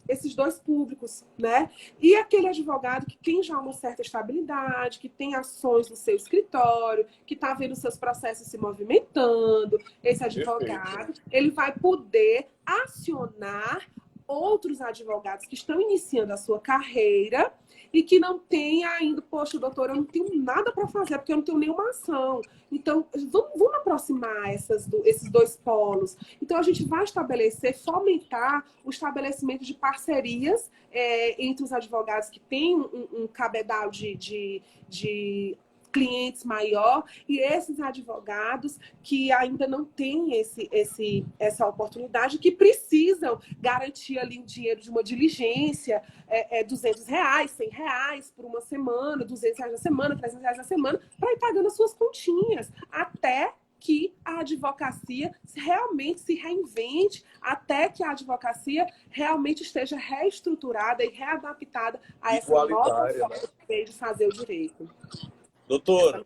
S2: esses dois públicos, né? E aquele advogado que tem já uma certa estabilidade, que tem ações no seu escritório, que está vendo seus processos se movimentando, esse advogado, ele vai poder acionar outros advogados que estão iniciando a sua carreira e que não têm ainda, poxa, doutora, eu não tenho nada para fazer, porque eu não tenho nenhuma ação. Então, vamos aproximar esses dois polos. Então, a gente vai fomentar o estabelecimento de parcerias entre os advogados que têm um cabedal de clientes maior e esses advogados que ainda não têm essa oportunidade, que precisam garantir ali o dinheiro de uma diligência, R$200, R$100 por uma semana, R$200 na semana, R$300 na semana, para ir pagando as suas continhas, até que a advocacia realmente se reinvente, até que a advocacia realmente esteja reestruturada e readaptada a essa nova forma de fazer o direito.
S1: Doutora,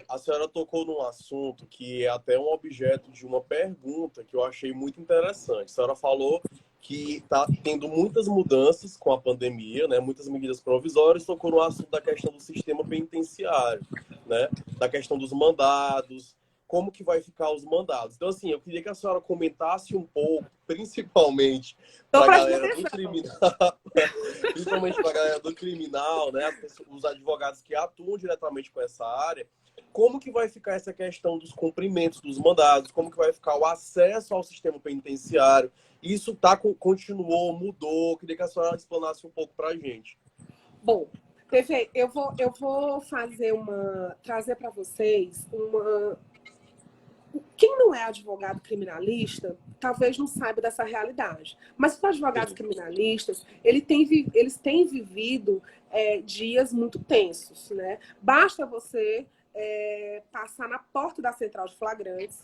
S1: a senhora tocou num assunto que é até um objeto de uma pergunta que eu achei muito interessante. A senhora falou que está tendo muitas mudanças com a pandemia, né? Muitas medidas provisórias, tocou no assunto da questão do sistema penitenciário, né? Da questão dos mandados, como que vai ficar os mandados. Então, assim, eu queria que a senhora comentasse um pouco, principalmente para a galera do criminal, principalmente para a galera do criminal, né? Os advogados que atuam diretamente com essa área, como que vai ficar essa questão dos cumprimentos dos mandados, como que vai ficar o acesso ao sistema penitenciário. Isso continuou, mudou? Eu queria que a senhora explanasse um pouco para a gente.
S2: Bom, PV, eu vou trazer para vocês Quem não é advogado criminalista, talvez não saiba dessa realidade. Mas os advogados criminalistas, eles têm vivido dias muito tensos, né? Basta você passar na porta da central de flagrantes.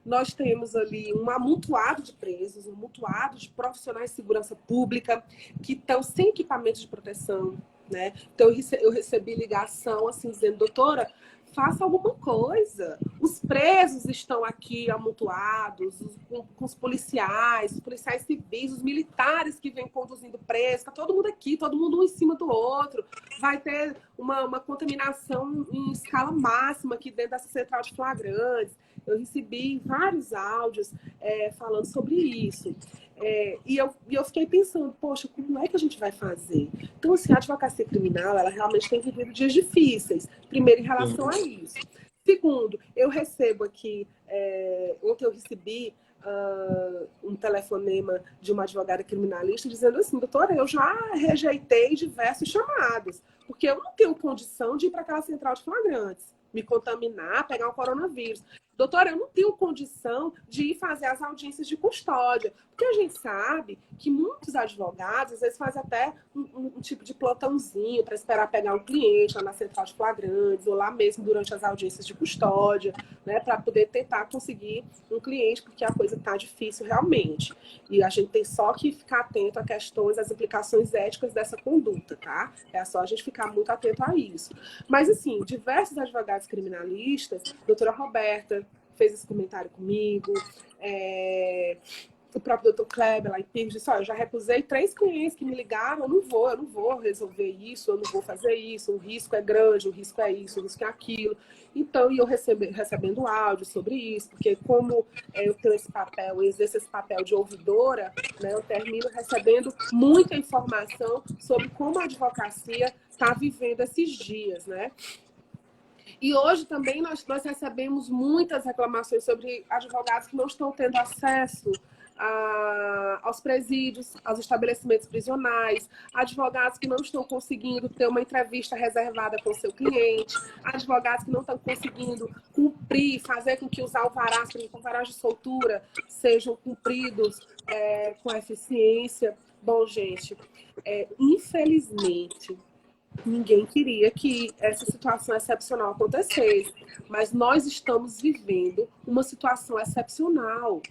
S2: Nós temos ali um amontoado de presos, um amontoado de profissionais de segurança pública que estão sem equipamento de proteção, né? Então, eu recebi ligação assim, dizendo: doutora, faça alguma coisa. Os presos estão aqui amontoados, com os policiais civis, os militares que vêm conduzindo presos, está todo mundo aqui, todo mundo um em cima do outro. Vai ter uma contaminação em escala máxima aqui dentro dessa central de flagrantes. Eu recebi vários áudios falando sobre isso. E eu fiquei pensando, poxa, como é que a gente vai fazer? Então, assim, a advocacia criminal, ela realmente tem vivido dias difíceis. Primeiro, em relação a isso. Segundo, eu recebo aqui, ontem eu recebi um telefonema de uma advogada criminalista dizendo assim: doutora, eu já rejeitei diversos chamados, porque eu não tenho condição de ir para aquela central de flagrantes, me contaminar, pegar o coronavírus. doutora, eu não tenho condição de ir fazer as audiências de custódia. Porque a gente sabe que muitos advogados, às vezes, fazem até um tipo de plantãozinho para esperar pegar um cliente lá na central de flagrantes, ou lá mesmo durante as audiências de custódia, né, para poder tentar conseguir um cliente, porque a coisa está difícil realmente. E a gente tem só que ficar atento a questões, às implicações éticas dessa conduta, tá? É só a gente ficar muito atento a isso. Mas, assim, diversos advogados criminalistas, doutora Roberta fez esse comentário comigo, o próprio doutor Kleber lá em Pires disse, olha, eu já recusei 3 clientes que me ligaram, eu não vou resolver isso, eu não vou fazer isso, o risco é grande, o risco é isso, o risco é aquilo. Então, e eu recebendo áudio sobre isso, porque como eu tenho esse papel, eu exerço esse papel de ouvidora, né, eu termino recebendo muita informação sobre como a advocacia está vivendo esses dias, né? E hoje também nós recebemos muitas reclamações sobre advogados que não estão tendo acesso aos presídios, aos estabelecimentos prisionais, advogados que não estão conseguindo ter uma entrevista reservada com o seu cliente, advogados que não estão conseguindo cumprir, fazer com que os alvarás de soltura sejam cumpridos com eficiência. Bom, gente, infelizmente, ninguém queria que essa situação excepcional acontecesse, mas nós estamos vivendo uma situação excepcional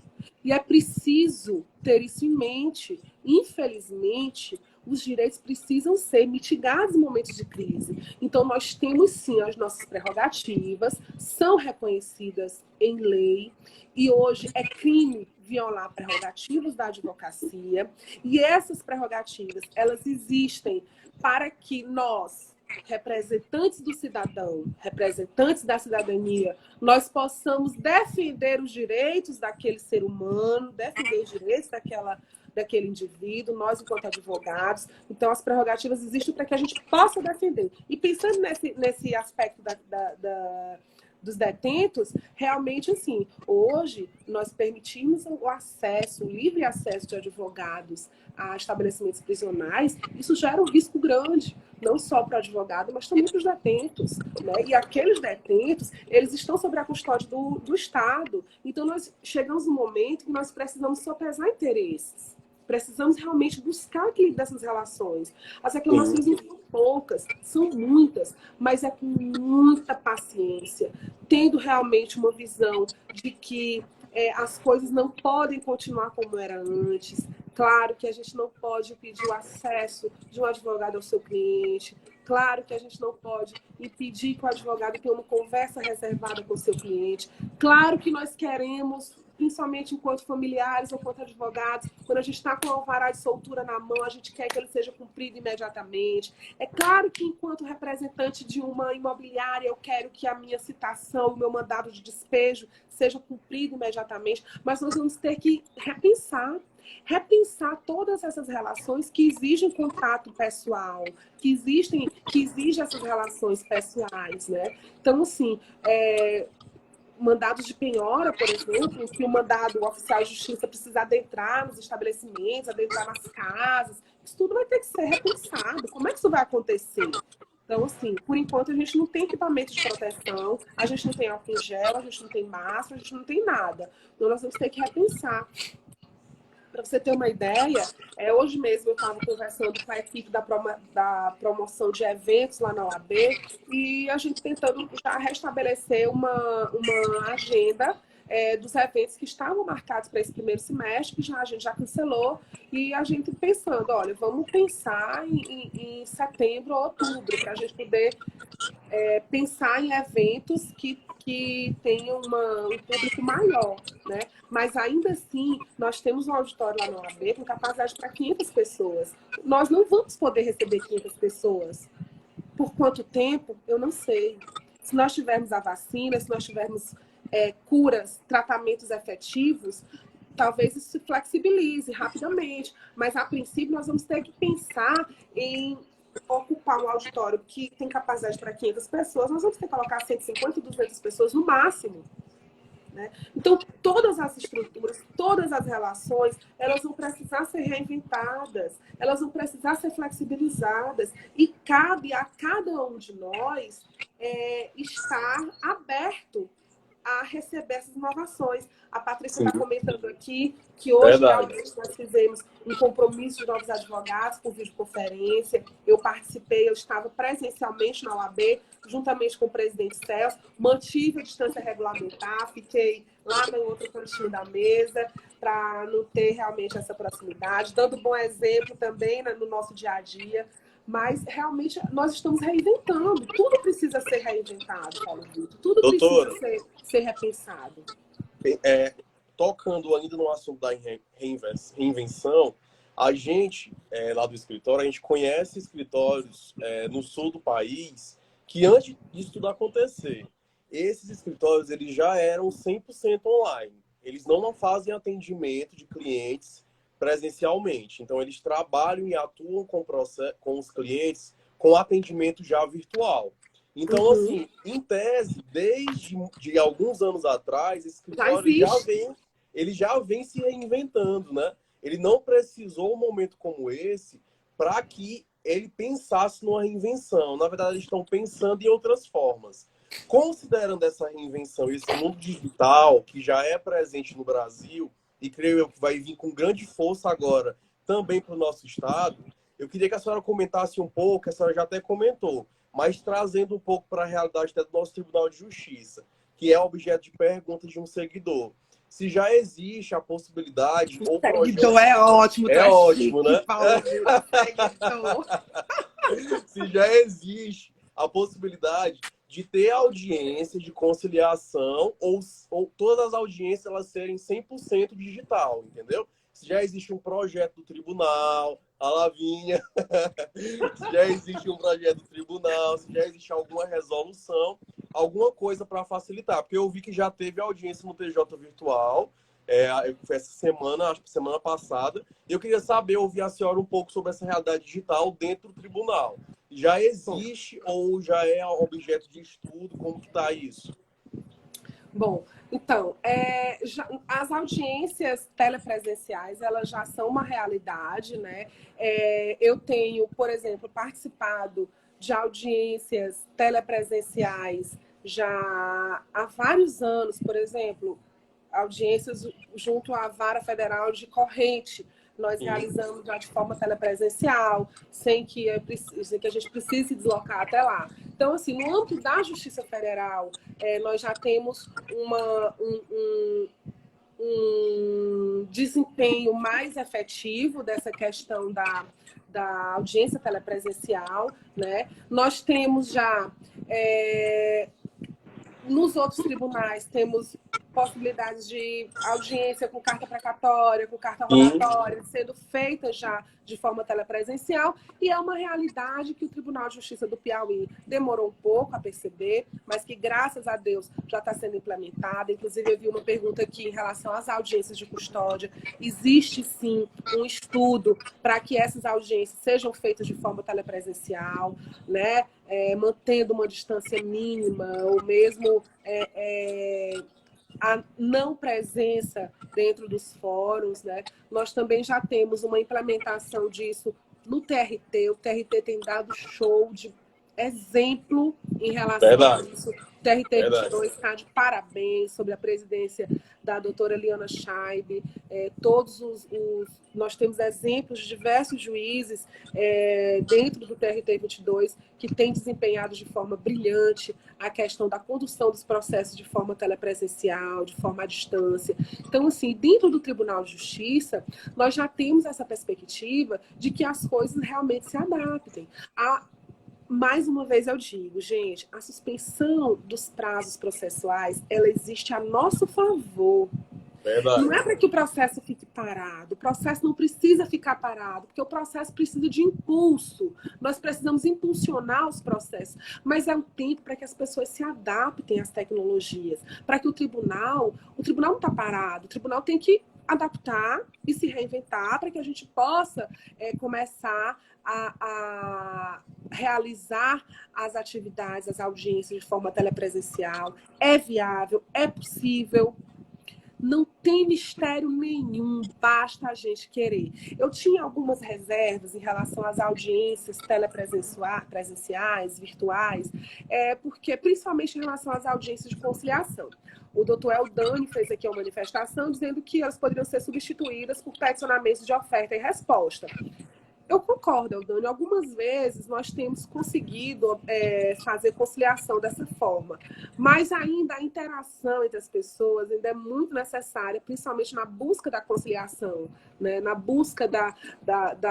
S2: e é preciso ter isso em mente. Infelizmente, os direitos precisam ser mitigados em momentos de crise. Então, nós temos sim as nossas prerrogativas, são reconhecidas em lei, e hoje é crime violar prerrogativas da advocacia, e essas prerrogativas, elas existem para que nós, representantes do cidadão, representantes da cidadania, nós possamos defender os direitos daquele ser humano, defender os direitos daquele indivíduo, nós enquanto advogados. Então, as prerrogativas existem para que a gente possa defender. E pensando nesse aspecto dos detentos, realmente, assim, hoje nós permitimos o acesso, o livre acesso de advogados a estabelecimentos prisionais, isso gera um risco grande, não só para o advogado, mas também para os detentos, né? E aqueles detentos, eles estão sob a custódia do Estado. Então, nós chegamos num momento que nós precisamos sopesar interesses. Precisamos realmente buscar aquilo dessas relações. As reclamações não são poucas, são muitas, mas é com muita paciência, tendo realmente uma visão de que as coisas não podem continuar como era antes. Claro que a gente não pode impedir o acesso de um advogado ao seu cliente. Claro que a gente não pode impedir que o advogado tenha uma conversa reservada com o seu cliente. Claro que nós queremos, principalmente enquanto familiares ou enquanto advogados, quando a gente está com o alvará de soltura na mão, a gente quer que ele seja cumprido imediatamente. É claro que, enquanto representante de uma imobiliária, eu quero que a minha citação, o meu mandado de despejo seja cumprido imediatamente, mas nós vamos ter que repensar todas essas relações que exigem contato pessoal, que exigem essas relações pessoais, né? Então, assim, mandados de penhora, por exemplo, que o mandado oficial de justiça precisa adentrar nos estabelecimentos, adentrar nas casas, isso tudo vai ter que ser repensado. Como é que isso vai acontecer? Então, assim, por enquanto a gente não tem equipamento de proteção, a gente não tem álcool em gel, a gente não tem máscara, a gente não tem nada. Então, nós vamos ter que repensar. Para você ter uma ideia, hoje mesmo eu estava conversando com a equipe da promoção de eventos lá na OAB e a gente tentando já restabelecer uma agenda dos eventos que estavam marcados para esse primeiro semestre, que a gente já cancelou, e a gente pensando, olha, vamos pensar em setembro ou outubro, para a gente poder pensar em eventos que tenham um público maior, né? Mas ainda assim, nós temos um auditório lá no OAB com capacidade para 500 pessoas. Nós não vamos poder receber 500 pessoas. Por quanto tempo? Eu não sei. Se nós tivermos a vacina, se nós tivermos curas, tratamentos efetivos, talvez isso se flexibilize rapidamente. Mas, a princípio, nós vamos ter que pensar em ocupar um auditório que tem capacidade para 500 pessoas, nós vamos ter que colocar 150, 200 pessoas no máximo. Né? Então, todas as estruturas, todas as relações, elas vão precisar ser reinventadas, elas vão precisar ser flexibilizadas, e cabe a cada um de nós estar aberto a receber essas inovações. A Patrícia está comentando aqui que hoje realmente nós fizemos um compromisso de novos advogados por videoconferência. Eu participei, eu estava presencialmente na OAB, juntamente com o presidente Celso, mantive a distância regulamentar, fiquei lá no outro cantinho da mesa para não ter realmente essa proximidade, dando bom exemplo também, né, no nosso dia a dia. Mas, realmente, nós estamos reinventando. Tudo precisa ser reinventado, Paulo Vitor. Tudo
S1: Doutora,
S2: precisa ser repensado.
S1: Tocando ainda no assunto da reinvenção, a gente, lá do escritório, a gente conhece escritórios no sul do país que, antes disso tudo acontecer, esses escritórios eles já eram 100% online. Eles não fazem atendimento de clientes presencialmente. Então, eles trabalham e atuam com os clientes com atendimento já virtual. Então, assim, em tese, desde de alguns anos atrás, esse escritório já vem se reinventando, né? Ele não precisou um momento como esse para que ele pensasse numa reinvenção. Na verdade, eles estão pensando em outras formas. Considerando essa reinvenção, esse mundo digital que já é presente no Brasil, e creio eu que vai vir com grande força agora também para o nosso estado, eu queria que a senhora comentasse um pouco, a senhora já até comentou, mas trazendo um pouco para a realidade do nosso Tribunal de Justiça, que é objeto de perguntas de um seguidor. Se já existe a possibilidade...
S2: O seguidor é ótimo.
S1: É ótimo, né? Se já existe a possibilidade de ter audiência de conciliação ou todas as audiências elas serem 100% digital, entendeu? Se já existe um projeto do tribunal, a Lavinha, se já existe um projeto do tribunal, se já existe alguma resolução, alguma coisa para facilitar. Porque eu vi que já teve audiência no TJ virtual, foi essa semana, acho que semana passada, e eu queria saber, ouvir a senhora um pouco sobre essa realidade digital dentro do tribunal. Já existe ou já é objeto de estudo? Como que está isso?
S2: Bom, então, as audiências telepresenciais, elas já são uma realidade, né? Eu tenho, por exemplo, participado de audiências telepresenciais já há vários anos, por exemplo, audiências junto à Vara Federal de Corrente. Nós realizamos já de forma telepresencial, sem que a gente precise se deslocar até lá. Então, assim, no âmbito da Justiça Federal, nós já temos um desempenho mais efetivo dessa questão da audiência telepresencial, né? Nós temos já, nos outros tribunais, temos possibilidades de audiência com carta precatória, com carta rogatória, sendo feita já de forma telepresencial, e é uma realidade que o Tribunal de Justiça do Piauí demorou um pouco a perceber, mas que, graças a Deus, já está sendo implementada. Inclusive, eu vi uma pergunta aqui em relação às audiências de custódia. Existe, sim, um estudo para que essas audiências sejam feitas de forma telepresencial, né? Mantendo uma distância mínima, ou mesmo a não presença dentro dos fóruns, né? Nós também já temos uma implementação disso no TRT. O TRT tem dado show de exemplo em relação a isso. O TRT 22 está de parabéns, sob a presidência da doutora Liana Scheib. Nós temos exemplos de diversos juízes dentro do TRT 22 que têm desempenhado de forma brilhante a questão da condução dos processos de forma telepresencial, de forma à distância. Então, assim, dentro do Tribunal de Justiça, nós já temos essa perspectiva de que as coisas realmente se adaptem. Mais uma vez eu digo, gente, a suspensão dos prazos processuais, ela existe a nosso favor.
S1: Verdade.
S2: Não é para que o processo fique parado. O processo não precisa ficar parado, porque o processo precisa de impulso. Nós precisamos impulsionar os processos. Mas é um tempo para que as pessoas se adaptem às tecnologias. Para que o tribunal não está parado. O tribunal tem que adaptar e se reinventar para que a gente possa começar a realizar as atividades, as audiências de forma telepresencial. É viável, é possível. Não tem mistério nenhum, basta a gente querer. Eu tinha algumas reservas em relação às audiências telepresenciais, virtuais, porque principalmente em relação às audiências de conciliação. O doutor Eldani fez aqui uma manifestação dizendo que elas poderiam ser substituídas por peticionamentos de oferta e resposta. Eu concordo, Eldani. Algumas vezes nós temos conseguido fazer conciliação dessa forma, mas ainda a interação entre as pessoas ainda é muito necessária, principalmente na busca da conciliação, né? Na busca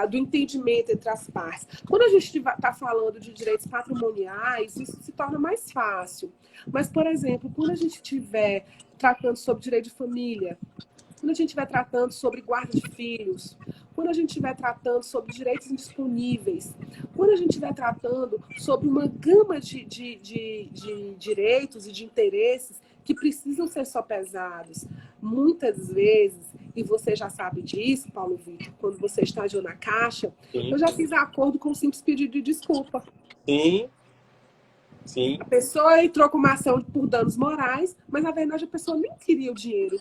S2: do entendimento entre as partes. Quando a gente está falando de direitos patrimoniais, isso se torna mais fácil. Mas, por exemplo, quando a gente estiver tratando sobre direito de família, quando a gente estiver tratando sobre guarda de filhos, quando a gente estiver tratando sobre direitos indisponíveis, quando a gente estiver tratando sobre uma gama de direitos e de interesses que precisam ser sopesados, muitas vezes, e você já sabe disso, Paulo Vitor, quando você estagiou na Caixa,
S1: Sim.
S2: Eu já fiz acordo com um simples pedido de desculpa.
S1: Sim. Sim.
S2: A pessoa entrou com uma ação por danos morais, mas na verdade a pessoa nem queria o dinheiro.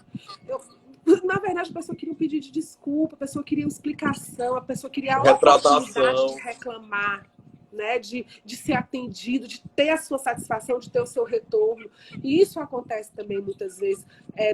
S2: Na verdade, a pessoa queria um pedido de desculpa, a pessoa queria uma explicação, a pessoa queria a oportunidade de reclamar, né? De ser atendido, de ter a sua satisfação, de ter o seu retorno. E isso acontece também muitas vezes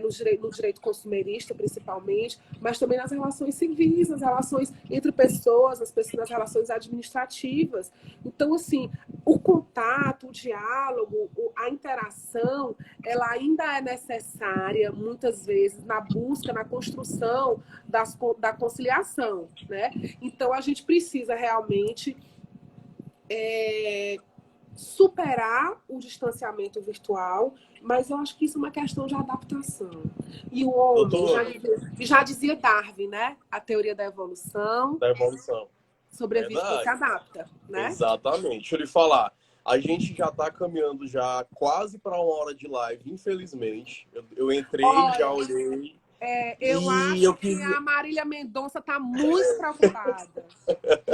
S2: no direito consumerista, principalmente, mas também nas relações civis, nas relações entre pessoas, nas relações administrativas. Então, assim, o contato, o diálogo, a interação, ela ainda é necessária, muitas vezes, na busca, na construção da conciliação, né? Então, a gente precisa realmente superar o distanciamento virtual, mas eu acho que isso é uma questão de adaptação. E o homem, já dizia Darwin, né? A teoria da evolução. Sobrevive quem se adapta, né?
S1: Exatamente. Deixa eu lhe falar. A gente já está caminhando já quase para 1 hora de live, infelizmente. Eu entrei, já olhei.
S2: Eu acho que a Marília Mendonça está muito preocupada.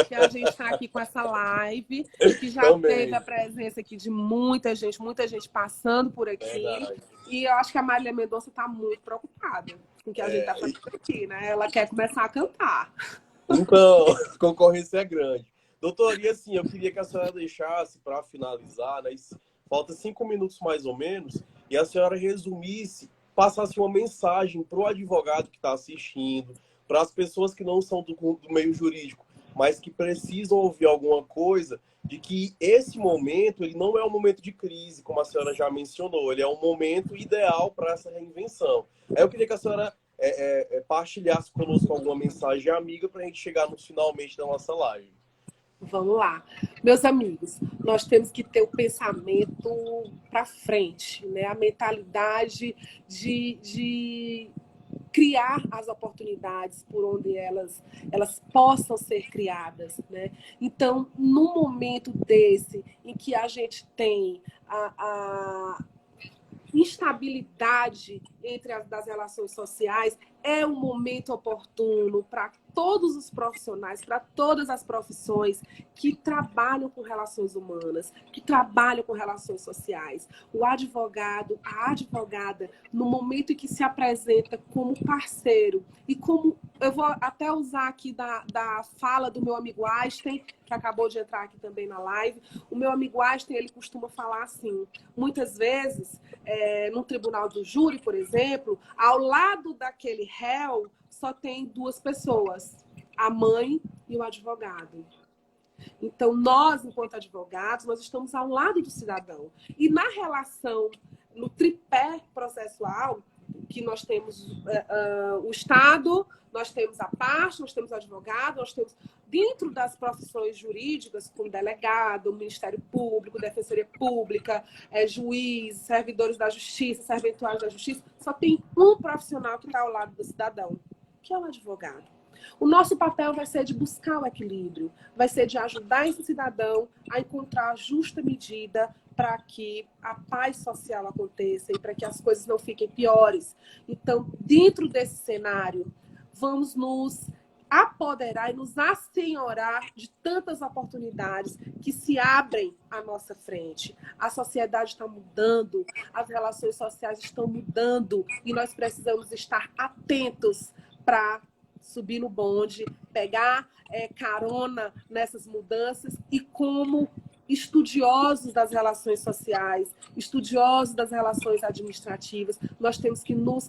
S2: Que a gente está aqui com essa live, que já teve a presença aqui de muita gente passando por aqui.
S1: Verdade.
S2: E eu acho que a Marília Mendonça está muito preocupada com o que a gente está fazendo aqui, né? Ela quer começar a cantar.
S1: Então, a concorrência é grande. Doutor, e assim, eu queria que a senhora deixasse, para finalizar, né? Falta 5 minutos mais ou menos, e a senhora resumisse, passasse uma mensagem para o advogado que está assistindo, para as pessoas que não são do meio jurídico, mas que precisam ouvir alguma coisa, de que esse momento, ele não é um momento de crise, como a senhora já mencionou, ele é um momento ideal para essa reinvenção. Aí eu queria que a senhora partilhasse conosco alguma mensagem amiga para a gente chegar no finalmente da nossa live.
S2: Vamos lá. Meus amigos, nós temos que ter o pensamento para frente, né? A mentalidade de criar as oportunidades por onde elas possam ser criadas, né? Então, num momento desse, em que a gente tem a instabilidade das relações sociais, é um momento oportuno para todos os profissionais, para todas as profissões que trabalham com relações humanas, que trabalham com relações sociais. O advogado, a advogada, no momento em que se apresenta como parceiro e como... Eu vou até usar aqui da fala do meu amigo Einstein, que acabou de entrar aqui também na live. O meu amigo Einstein, ele costuma falar assim, muitas vezes, no tribunal do júri, por exemplo, ao lado daquele réu, só tem 2 pessoas, a mãe e o advogado. Então, nós, enquanto advogados, nós estamos ao lado do cidadão. E na relação, no tripé processual, que nós temos o Estado, nós temos a parte, nós temos o advogado, nós temos, dentro das profissões jurídicas, como delegado, Ministério Público, Defensoria Pública, juiz, servidores da justiça, serventuários da justiça, só tem um profissional que está ao lado do cidadão, que é o advogado. O nosso papel vai ser de buscar o equilíbrio, vai ser de ajudar esse cidadão a encontrar a justa medida para que a paz social aconteça e para que as coisas não fiquem piores. Então, dentro desse cenário, vamos nos apoderar e nos assenhorar de tantas oportunidades que se abrem à nossa frente. A sociedade está mudando, as relações sociais estão mudando e nós precisamos estar atentos para subir no bonde, pegar carona nessas mudanças e como estudiosos das relações sociais, estudiosos das relações administrativas, nós temos que nos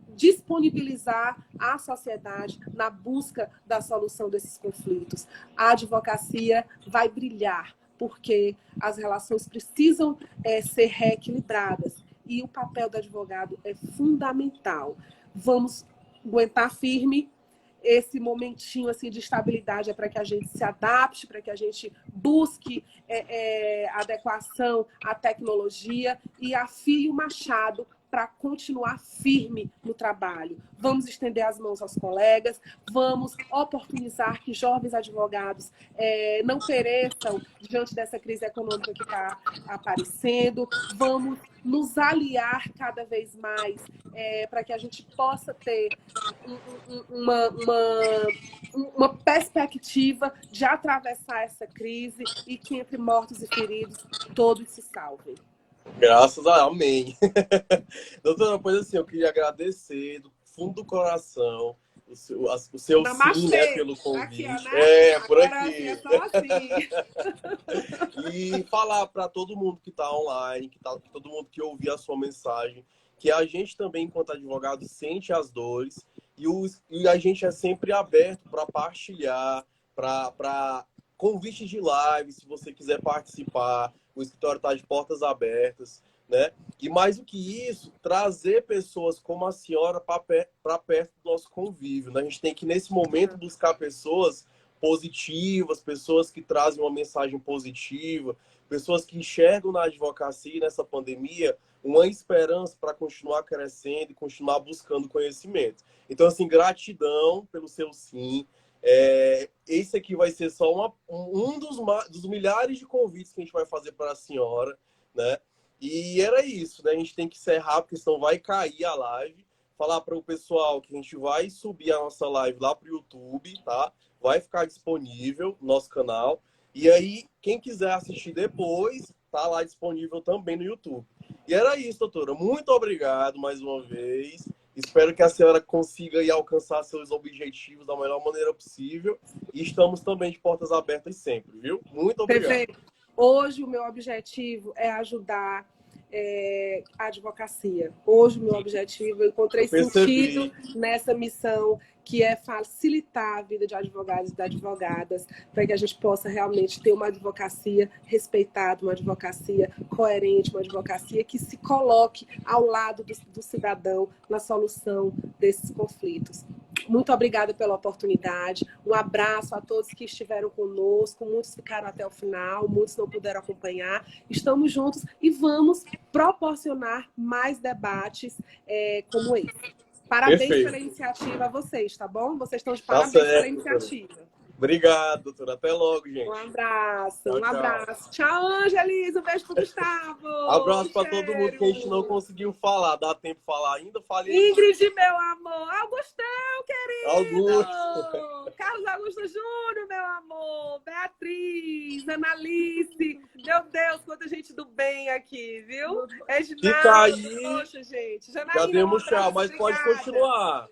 S2: disponibilizar à sociedade na busca da solução desses conflitos. A advocacia vai brilhar, porque as relações precisam ser reequilibradas e o papel do advogado é fundamental. Vamos aguentar firme. Esse momentinho assim, de estabilidade é para que a gente se adapte, para que a gente busque adequação à tecnologia e afie o machado para continuar firme no trabalho. Vamos estender as mãos aos colegas, vamos oportunizar que jovens advogados não pereçam diante dessa crise econômica que está aparecendo, vamos nos aliar cada vez mais para que a gente possa ter uma perspectiva de atravessar essa crise e que entre mortos e feridos todos se salvem.
S1: Graças a Amém. Doutora, pois assim, eu queria agradecer do fundo do coração o seu sim, né, pelo convite.
S2: Aqui, né?
S1: Por
S2: agora
S1: aqui.
S2: É só assim.
S1: E falar para todo mundo que está online, todo mundo que ouvir a sua mensagem, que a gente também, enquanto advogado, sente as dores e a gente é sempre aberto para partilhar, para convite de live, se você quiser participar. O escritório está de portas abertas, né? E mais do que isso, trazer pessoas como a senhora para perto do nosso convívio, né? A gente tem que, nesse momento, buscar pessoas positivas, pessoas que trazem uma mensagem positiva, pessoas que enxergam na advocacia, nessa pandemia, uma esperança para continuar crescendo e continuar buscando conhecimento. Então, assim, gratidão pelo seu sim. Esse aqui vai ser só um dos milhares de convites que a gente vai fazer para a senhora, né? E era isso, né? A gente tem que encerrar, porque senão vai cair a live. Falar para o pessoal que a gente vai subir a nossa live lá para o YouTube, tá? Vai ficar disponível no nosso canal. E aí, quem quiser assistir depois, tá lá disponível também no YouTube. E era isso, doutora. Muito obrigado mais uma vez. Espero que a senhora consiga alcançar seus objetivos da melhor maneira possível. E estamos também de portas abertas sempre, viu? Muito obrigado.
S2: Perfeito. Hoje o meu objetivo é ajudar a advocacia. Hoje o meu objetivo, eu encontrei sentido nessa missão, que é facilitar a vida de advogados e de advogadas, para que a gente possa realmente ter uma advocacia respeitada, uma advocacia coerente, uma advocacia que se coloque ao lado do cidadão na solução desses conflitos. Muito obrigada pela oportunidade. Um abraço a todos que estiveram conosco. Muitos ficaram até o final, muitos não puderam acompanhar. Estamos juntos e vamos proporcionar mais debates como esse. Parabéns pela iniciativa a vocês, tá bom? Vocês estão de parabéns pela iniciativa.
S1: Obrigado, doutora. Até logo, gente.
S2: Um abraço, um abraço. Tchau, Angelis. Um beijo pro Gustavo.
S1: Abraço para todo mundo que a gente não conseguiu falar. Dá tempo de falar ainda? Falei.
S2: Ingrid, meu amor. Augustão, querido.
S1: Augusto.
S2: Carlos Augusto Júnior, meu amor. Beatriz, Analice. Meu Deus, quanta gente do bem aqui, viu?
S1: Fica aí.
S2: Poxa, gente.
S1: Já demos tchau, mas pode continuar.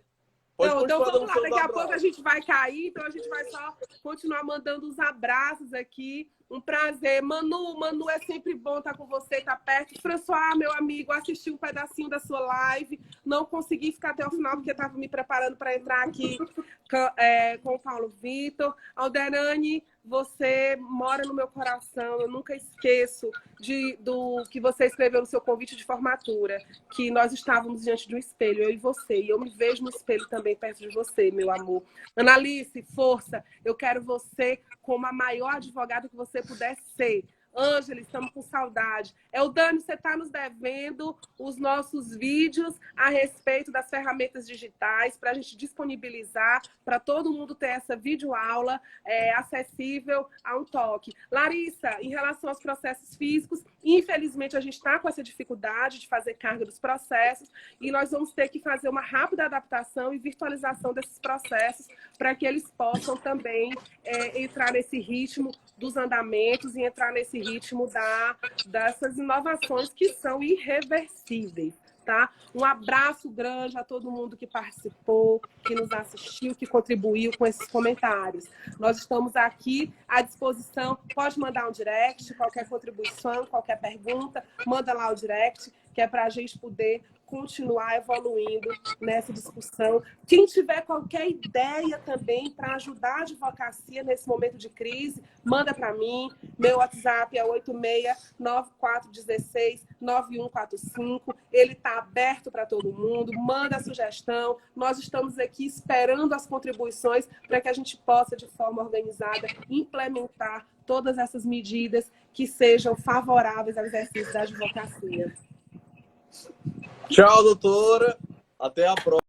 S2: Então vamos lá, daqui a pouco a gente vai cair, então a gente vai só continuar mandando os abraços aqui. Um prazer. Manu, é sempre bom estar com você, estar perto. François, meu amigo, assisti um pedacinho da sua live. Não consegui ficar até o final, porque estava me preparando para entrar aqui com o Paulo Vitor. Alderane, você mora no meu coração. Eu nunca esqueço do que você escreveu no seu convite de formatura, que nós estávamos diante de um espelho, eu e você. E eu me vejo no espelho também perto de você, meu amor. Analice, força. Eu quero você como a maior advogada que você puder ser. Ângela, estamos com saudade. Eudânio, você está nos devendo os nossos vídeos a respeito das ferramentas digitais para a gente disponibilizar, para todo mundo ter essa videoaula acessível a um toque. Larissa, em relação aos processos físicos, infelizmente a gente está com essa dificuldade de fazer carga dos processos e nós vamos ter que fazer uma rápida adaptação e virtualização desses processos para que eles possam também entrar nesse ritmo dos andamentos e entrar nesse ritmo dessas inovações que são irreversíveis. Tá? Um abraço grande a todo mundo que participou, que nos assistiu, que contribuiu com esses comentários. Nós estamos aqui à disposição. Pode mandar um direct, qualquer contribuição, qualquer pergunta, manda lá o direct, que é para a gente poder continuar evoluindo nessa discussão. Quem tiver qualquer ideia também para ajudar a advocacia nesse momento de manda para mim. Meu WhatsApp é 8694169145. Ele está aberto para todo mundo. Manda a sugestão. Nós estamos aqui esperando as contribuições para que a gente possa, de forma organizada, implementar todas essas medidas que sejam favoráveis ao exercício da advocacia.
S1: Tchau, doutora. Até a próxima.